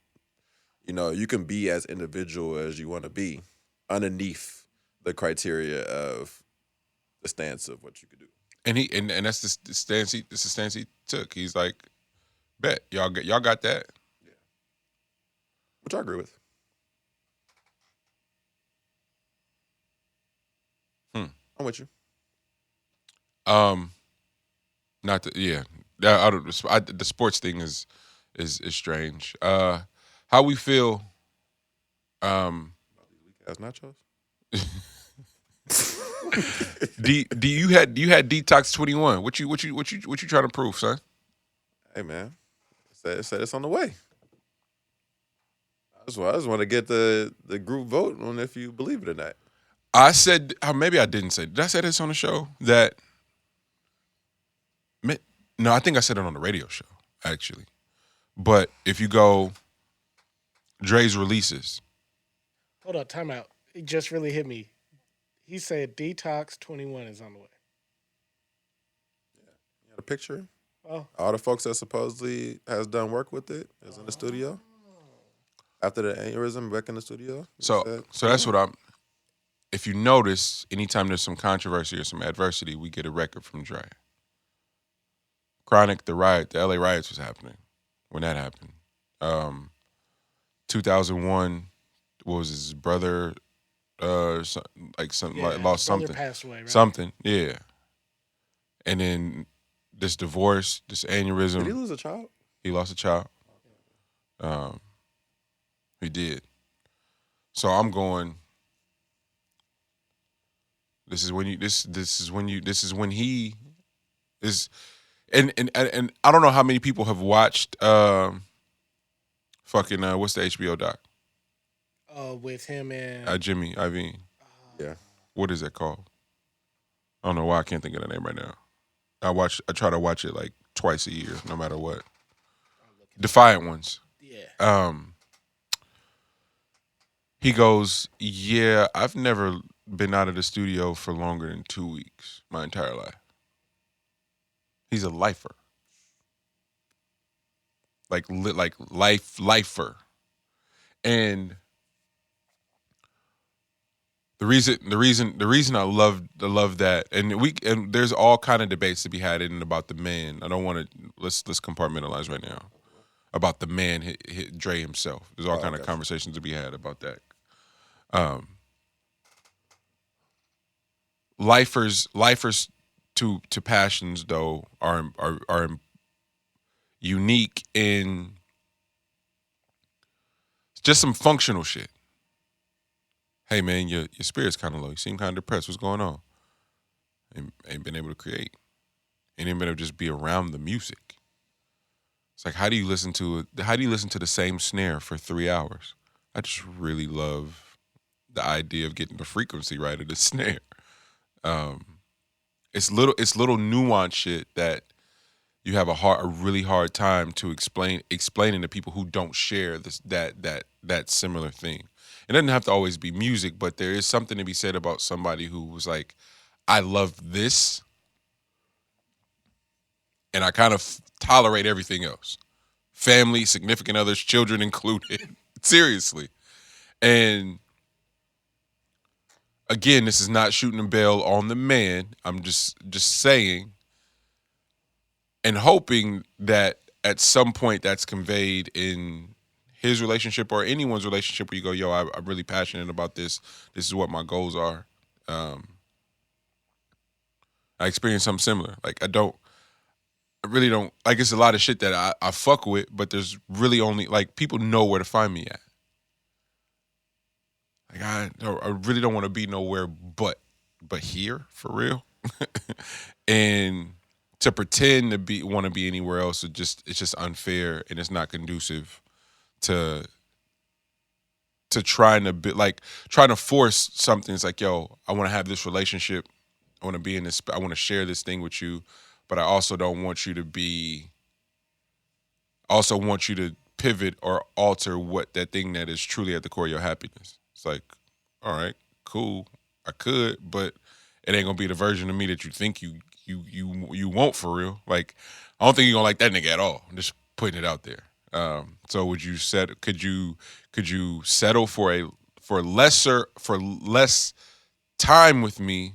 you know, you can be as individual as you want to be underneath the criteria of the stance of what you could do. And that's the stance he took. He's like, bet y'all got that. Yeah, which I agree with. I'm with you. Not the yeah. The sports thing is strange. How we feel? As nachos. You had Detox 21. What you trying to prove, son? Hey man, said it's on the way. I just want to get the group vote on if you believe it or not. I said, maybe I didn't say. Did I say this on the show? No, I think I said it on the radio show, actually. But if you go, Dre's releases. Hold on, time out. It just really hit me. He said Detox 21 is on the way. Yeah. You got a picture? Oh. All the folks that supposedly has done work with it is in the studio. After the aneurysm, back in the studio. So that's what I'm... If you notice, anytime there's some controversy or some adversity, we get a record from Dre. Chronic, the LA riots was happening when that happened. 2001, what was his brother, lost something. Passed away, right? Something, yeah. And then this divorce, this aneurysm. Did he lose a child? He lost a child. He did. So I'm going... This is when he is, and I don't know how many people have watched what's the HBO doc? With him and Jimmy Iovine. Yeah. What is that called? I don't know why I can't think of the name right now. I try to watch it like twice a year, no matter what. Defiant Ones. Yeah. He goes, yeah, I've never been out of the studio for longer than 2 weeks my entire life. He's a lifer. Like lifer. And the reason I love that, and there's all kind of debates to be had in about the man. I don't want to let's compartmentalize right now about the man Dre himself. There's all kind of conversations to be had about that. Lifers to passions though are unique in just some functional shit. Hey man, your spirit's kind of low. You seem kind of depressed. What's going on? Ain't been able to create. Ain't even been able to just be around the music. It's like how do you listen to the same snare for 3 hours? I just really love the idea of getting the frequency right of the snare. It's little nuanced shit that you have a really hard time to explaining to people who don't share that similar thing. It doesn't have to always be music, but there is something to be said about somebody who was like, I love this, and I kind of tolerate everything else. Family, significant others, children included. Seriously. And again, this is not shooting a bail on the man. I'm just saying and hoping that at some point that's conveyed in his relationship or anyone's relationship where you go, yo, I'm really passionate about this. This is what my goals are. I experienced something similar. Like I really don't, like it's a lot of shit that I fuck with, but there's really only, like people know where to find me at. Like I really don't want to be nowhere but here, for real. And to pretend to want to be anywhere else, it's just unfair and it's not conducive to trying to force something. It's like, yo, I want to have this relationship. I want to be in this. I want to share this thing with you, but I also don't want you to be. Also want you to pivot or alter what that thing that is truly at the core of your happiness. It's like, all right, cool, I could, but it ain't gonna be the version of me that you think you want for real. Like, I don't think you're gonna like that nigga at all. I'm just putting it out there. So would you could you settle for less time with me,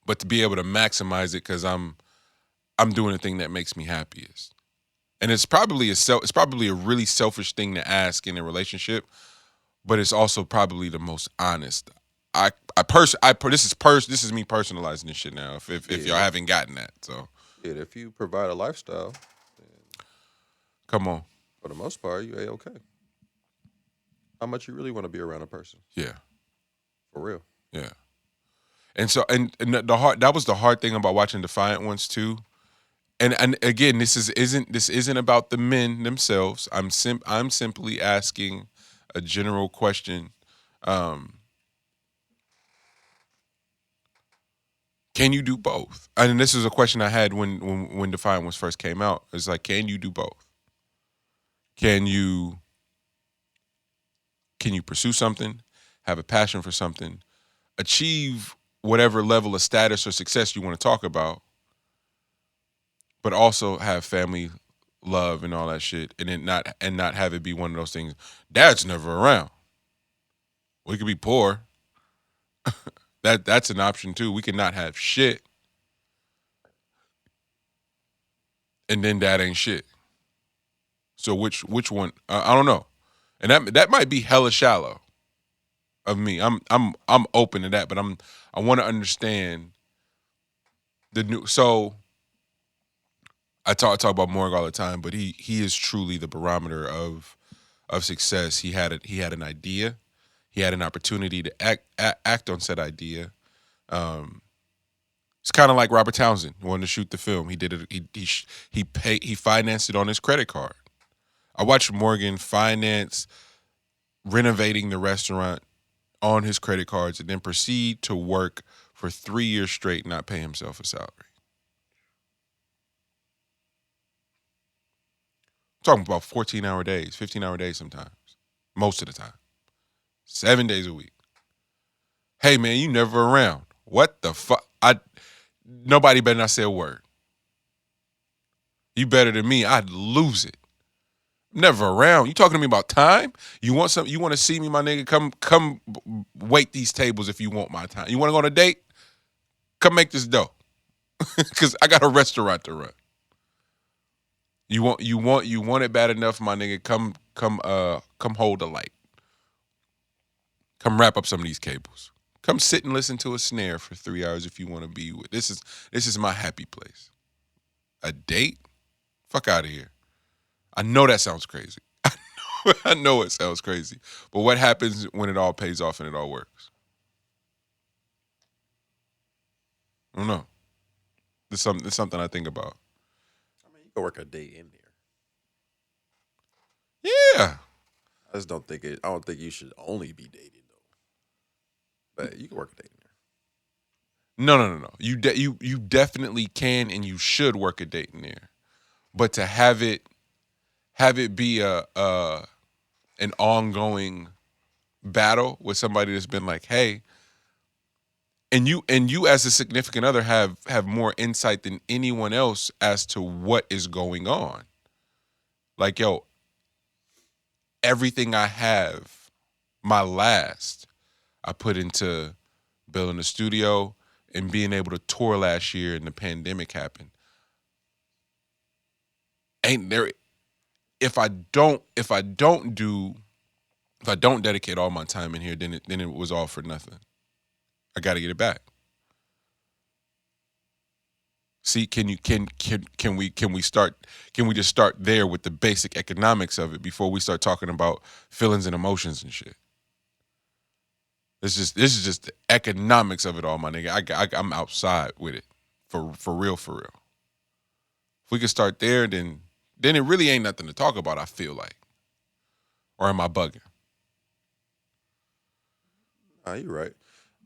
but to be able to maximize it because I'm doing the thing that makes me happiest. And it's probably a really selfish thing to ask in a relationship, but it's also probably the most honest. This is me personalizing this shit now. If y'all haven't gotten that, so yeah, if you provide a lifestyle, come on. For the most part, you okay. How much you really want to be around a person? Yeah, for real. Yeah, and so and that was the hard thing about watching Defiant Ones too. And again, this isn't about the men themselves. I'm simply asking a general question. Can you do both? And this is a question I had when Defiant Ones first came out. It's like, can you do both? Can you pursue something, have a passion for something, achieve whatever level of status or success you want to talk about, but also have family, love, and all that shit, and then not have it be one of those things. Dad's never around. We could be poor. That's an option too. We could not have shit, and then dad ain't shit. So which one? I don't know, and that might be hella shallow of me. I'm open to that, but I want to understand the new. So I talk about Morg all the time, but he is truly the barometer of success. He had an idea, he had an opportunity to act on said idea. It's kind of like Robert Townsend wanted to shoot the film. He did it. He financed it on his credit card. I watched Morgan finance renovating the restaurant on his credit cards and then proceed to work for 3 years straight, not pay himself a salary. I'm talking about 14-hour days, 15-hour days sometimes, most of the time. 7 days a week. Hey, man, you never around. What the fuck? Nobody better not say a word. You better than me, I'd lose it. Never around. You talking to me about time? You want something? You want to see me, my nigga? Come wait these tables if you want my time. You want to go on a date? Come make this dough. Cause I got a restaurant to run. You want it bad enough, my nigga. Come hold the light. Come wrap up some of these cables. Come sit and listen to a snare for 3 hours if you want to be with. This is my happy place. A date? Fuck out of here. I know that sounds crazy. I know it sounds crazy. But what happens when it all pays off and it all works? I don't know. It's something I think about. I mean, you can work a day in there. Yeah. I just don't think I don't think you should only be dating though. But you can work a day in there. No. You definitely can and you should work a date in there. But to have it be an ongoing battle with somebody that's been like, hey, and you as a significant other have more insight than anyone else as to what is going on. Like, yo, everything I have, my last, I put into building a studio and being able to tour last year and the pandemic happened. Ain't there, if I don't dedicate all my time in here, then it was all for nothing. I got to get it back. See, can we just start there with the basic economics of it before we start talking about feelings and emotions and shit? This is just the economics of it all, my nigga. I'm outside with it for real. If we could start there, then it really ain't nothing to talk about. I feel like, or am I bugging? You're right.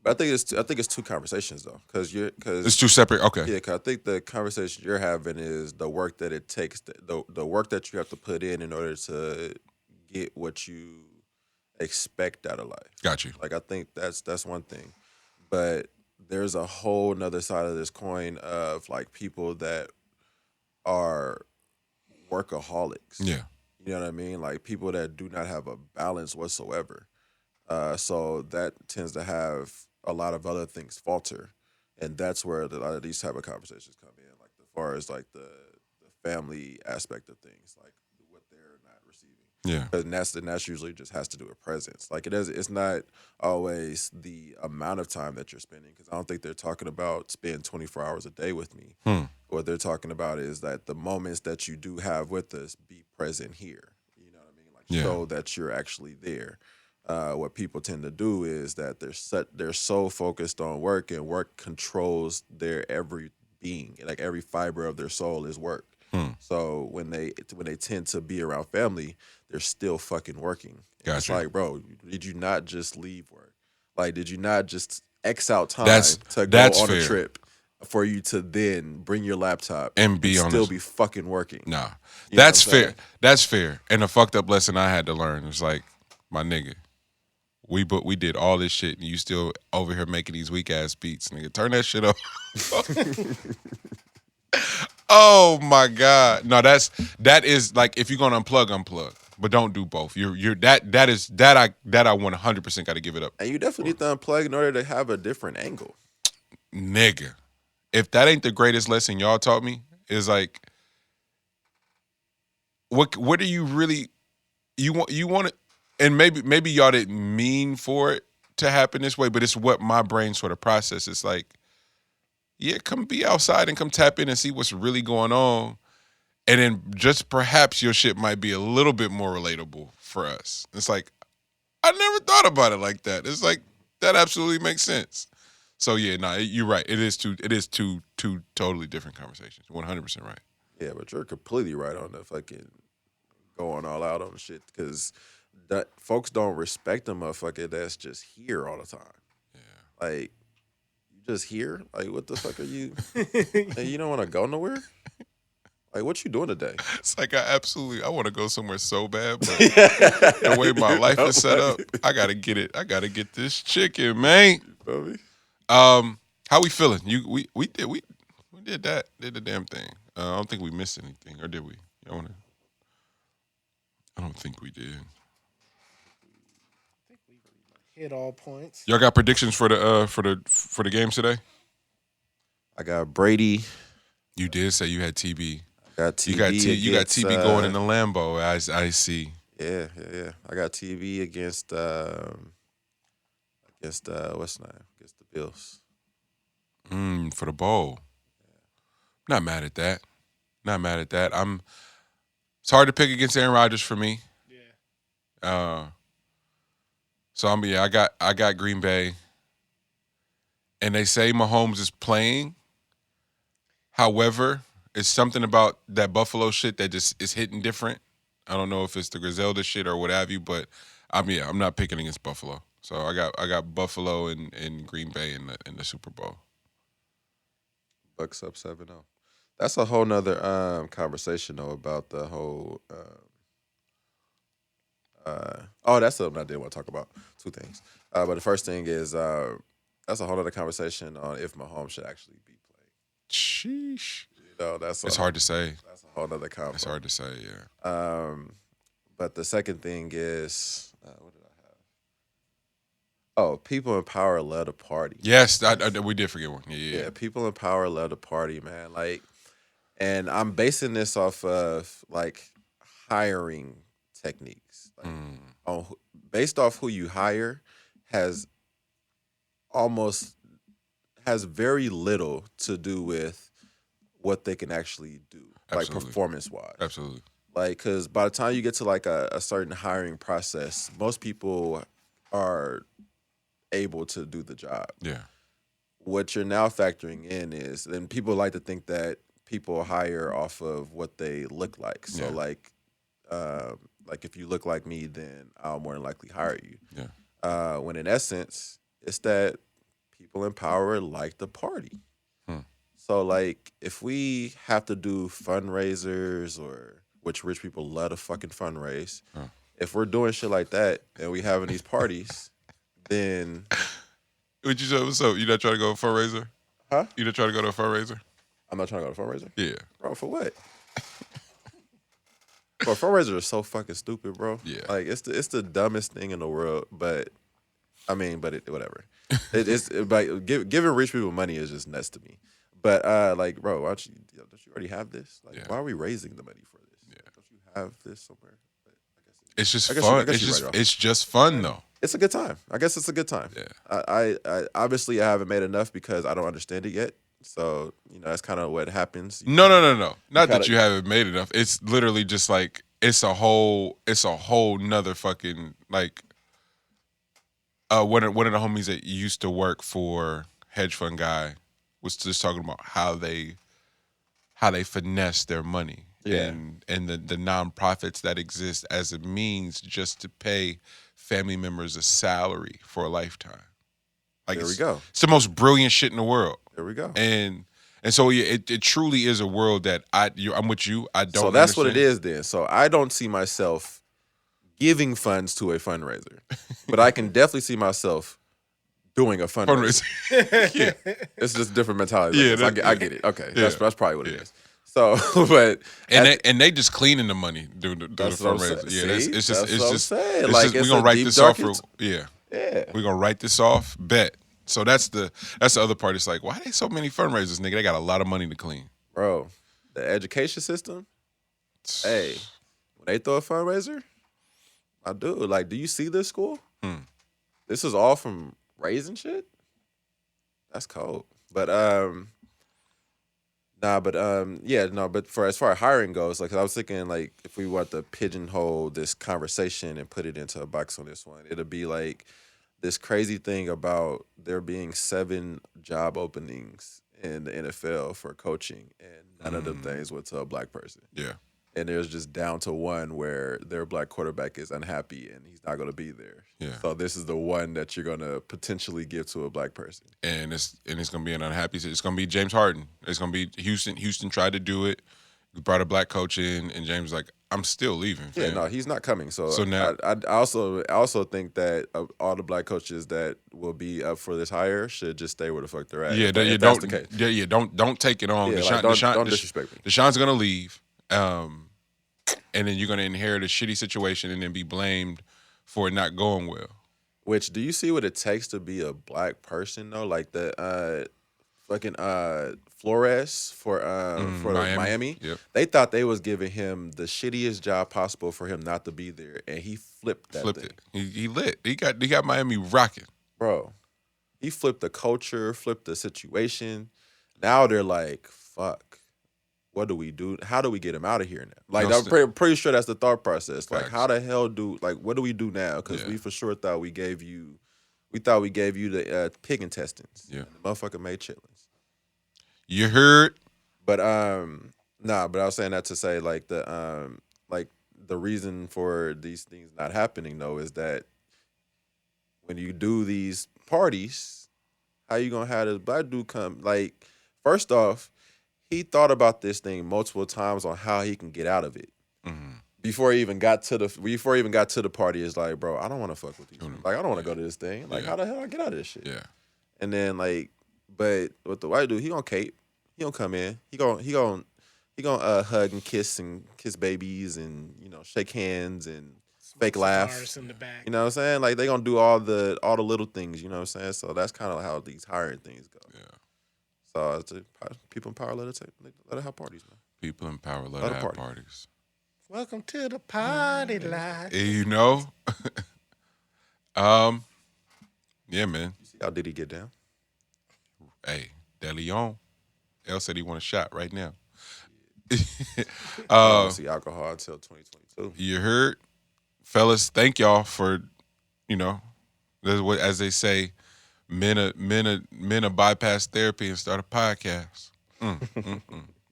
But I think it's two conversations though, because It's two separate. Okay. Yeah, because I think the conversation you're having is the work that it takes, the work that you have to put in order to get what you expect out of life. Got you. Like I think that's one thing, but there's a whole nother side of this coin of like people that are workaholics. Yeah. You know what I mean? Like people that do not have a balance whatsoever. So that tends to have a lot of other things falter, and that's where a lot of these type of conversations come in, like as far as like the family aspect of things, like what they're not receiving. Yeah. And that's usually just has to do with presence. Like it's not always the amount of time that you're spending, because I don't think they're talking about spend 24 hours a day with me. What they're talking about is that the moments that you do have with us, be present here. You know what I mean? Like show that you're actually there. What people tend to do is that they're so focused on work, and work controls their every being. Like every fiber of their soul is work. So when they tend to be around family, they're still fucking working. Gotcha. It's like, bro, did you not just leave work? Like, did you not just X out time to go on fair. a trip for you to then bring your laptop and still be fucking working? Nah, that's fair. That's fair. And the fucked up lesson I had to learn was like, my nigga, we did all this shit, and you still over here making these weak ass beats, nigga. Turn that shit off. Oh my God. No, that is like, if you're gonna unplug, but don't do both. You're that I 100% got to give it up. And you definitely need to unplug in order to have a different angle. Nigga, if that ain't the greatest lesson y'all taught me, is like, what do you really you want it? And maybe y'all didn't mean for it to happen this way, but it's what my brain sort of processes. It's like, yeah, come be outside and come tap in and see what's really going on. And then just perhaps your shit might be a little bit more relatable for us. It's like, I never thought about it like that. It's like, that absolutely makes sense. So yeah, nah, you're right. It is two totally different conversations. 100% right. Yeah, but you're completely right on the fucking going all out on the shit, because that folks don't respect the motherfucker that's just here all the time. Yeah. Like, you just here? Like, what the fuck are you? Hey, you don't want to go nowhere? Like, what you doing today? It's like I want to go somewhere so bad, but the way my life is set up, I gotta get it. I gotta get this chicken, man. You feel me? How we feeling? We did that. Did the damn thing. I don't think we missed anything, or did we? I don't think we did. I think we hit all points. Y'all got predictions for the games today? I got Brady. You did say you had TB. Got TB. You got TB going in the Lambo. I see. Yeah. I got TB against what's the name? Against the Bills. For the bowl. Not mad at that. It's hard to pick against Aaron Rodgers for me. Yeah. So I got Green Bay. And they say Mahomes is playing. However, it's something about that Buffalo shit that just is hitting different. I don't know if it's the Griselda shit or what have you, but I'm not picking against Buffalo. So I got Buffalo and Green Bay in the Super Bowl. Bucks up 7-0. That's a whole nother conversation though about the whole. That's something I did want to talk about. Two things, but the first thing is that's a whole other conversation on if Mahomes should actually be played. Sheesh. It's hard to say. That's a whole other conversation. It's hard to say, yeah. But the second thing is, what did I have? Oh, people in power love the party. Yes, we did forget one. Yeah. People in power love the party, man. Like, and I'm basing this off of like hiring techniques. Like, based off who you hire has very little to do with what they can actually do, like performance-wise. Absolutely. Like, because by the time you get to like a certain hiring process, most people are able to do the job. Yeah. What you're now factoring in is, and people like to think that people hire off of what they look like. So like if you look like me, then I'll more than likely hire you. Yeah. When in essence, it's that people in power like the party. So, like, if we have to do fundraisers which rich people love to fucking fundraise, if we're doing shit like that and we having these parties, then... What's up? You not trying to go to a fundraiser? Huh? You not trying to go to a fundraiser? I'm not trying to go to a fundraiser? Yeah. Bro, for what? Bro, fundraisers are so fucking stupid, bro. Yeah. Like, it's the dumbest thing in the world, but whatever. Giving rich people money is just nuts to me. But like, bro, don't you already have this? Like, why are we raising the money for this? Yeah. Don't you have this somewhere? But I guess it's just fun. It's just fun though. It's a good time. I guess it's a good time. Yeah. I obviously I haven't made enough because I don't understand it yet. So that's kind of what happens. No. Not that you haven't made enough. It's literally just like it's a whole nother fucking like. One of the homies that used to work for hedge fund guy was just talking about how they finesse their money and the nonprofits that exist as a means just to pay family members a salary for a lifetime. Like, there we go. It's the most brilliant shit in the world. There we go. And so it truly is a world that I'm with you. I don't. So that's what it is then. So I don't see myself giving funds to a fundraiser, but I can definitely see myself doing a fundraiser. Yeah. It's just a different mentality. Yeah, I get it. Okay, Yeah. that's probably what it is. So, but they just cleaning the money doing the fundraiser. Yeah, that's what I'm saying. Like, we're gonna write this off. Yeah, we're gonna write this off. Bet. So that's the other part. It's like, why are they so many fundraisers, nigga? They got a lot of money to clean, bro. The education system. Hey, when they throw a fundraiser, I do. Like, do you see this school? This is all from raising shit. That's cold. But but for as far as hiring goes, like, I was thinking, like, if we want to pigeonhole this conversation and put it into a box on this one, it'll be like this crazy thing about there being 7 job openings in the NFL for coaching, and none of them things went to a black person. Yeah. And there's just down to one where their black quarterback is unhappy and he's not going to be there. Yeah. So this is the one that you're going to potentially give to a black person. And it's going to be an unhappy. It's going to be James Harden. It's going to be Houston. Houston tried to do it. We brought a black coach in, and James was like, I'm still leaving. Fam. Yeah, no, he's not coming. So now, I also think that all the black coaches that will be up for this hire should just stay where the fuck they're at. Yeah, if that's the case. Yeah, don't take it on. Yeah, don't disrespect me. Deshaun's gonna leave, and then you're gonna inherit a shitty situation and then be blamed for it not going well. Which, do you see what it takes to be a black person though? Like the fucking Flores for Miami. Yep. They thought they was giving him the shittiest job possible for him not to be there, and he flipped that thing. He lit. He got Miami rocking. Bro, he flipped the culture, flipped the situation. Now they're like, fuck, what do we do? How do we get him out of here now? Like, I'm pretty sure that's the thought process. Like, how the hell what do we do now? Because we for sure thought we gave you the pig intestines. Yeah. And the motherfucker made chitlins. You heard? But but I was saying that to say like the reason for these things not happening though is that when you do these parties, how you gonna have this black dude come? Like, first off, he thought about this thing multiple times on how he can get out of it. Mm-hmm. Before he even got to the party, is like, bro, I don't want to fuck with these. Like, I don't want to go to this thing. Like, how the hell I get out of this shit? Yeah. And then like, but with the white dude, he gonna cape. He gonna come in. He gonna hug and kiss babies and shake hands and fake laugh. In the back. You know what I'm saying? Like, they gonna do all the little things. You know what I'm saying? So that's kind of how these hiring things go. Yeah. So people in power let it have parties, man. People in power let it have parties. Welcome to the party line. You know? Yeah, man. You see how did he get down? Hey, De Leon. El said he want a shot right now. I don't see alcohol until 2022. You heard? Fellas, thank y'all for, as they say, men bypass therapy and start a podcast.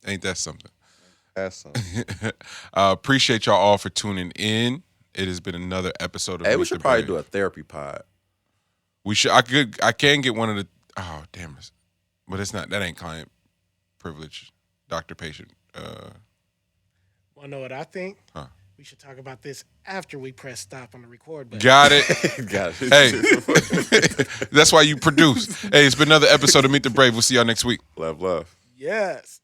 Ain't that something? That's something. Appreciate y'all all for tuning in. It has been another episode of we should probably do a therapy pod. We should. I can get one of the. Oh damn it! But it's not. That ain't client privilege. Doctor patient. Well, know what I think? Huh. We should talk about this after we press stop on the record button. Got it. Got it. Hey, that's why you produce. Hey, it's been another episode of Meet the Brave. We'll see y'all next week. Love. Yes.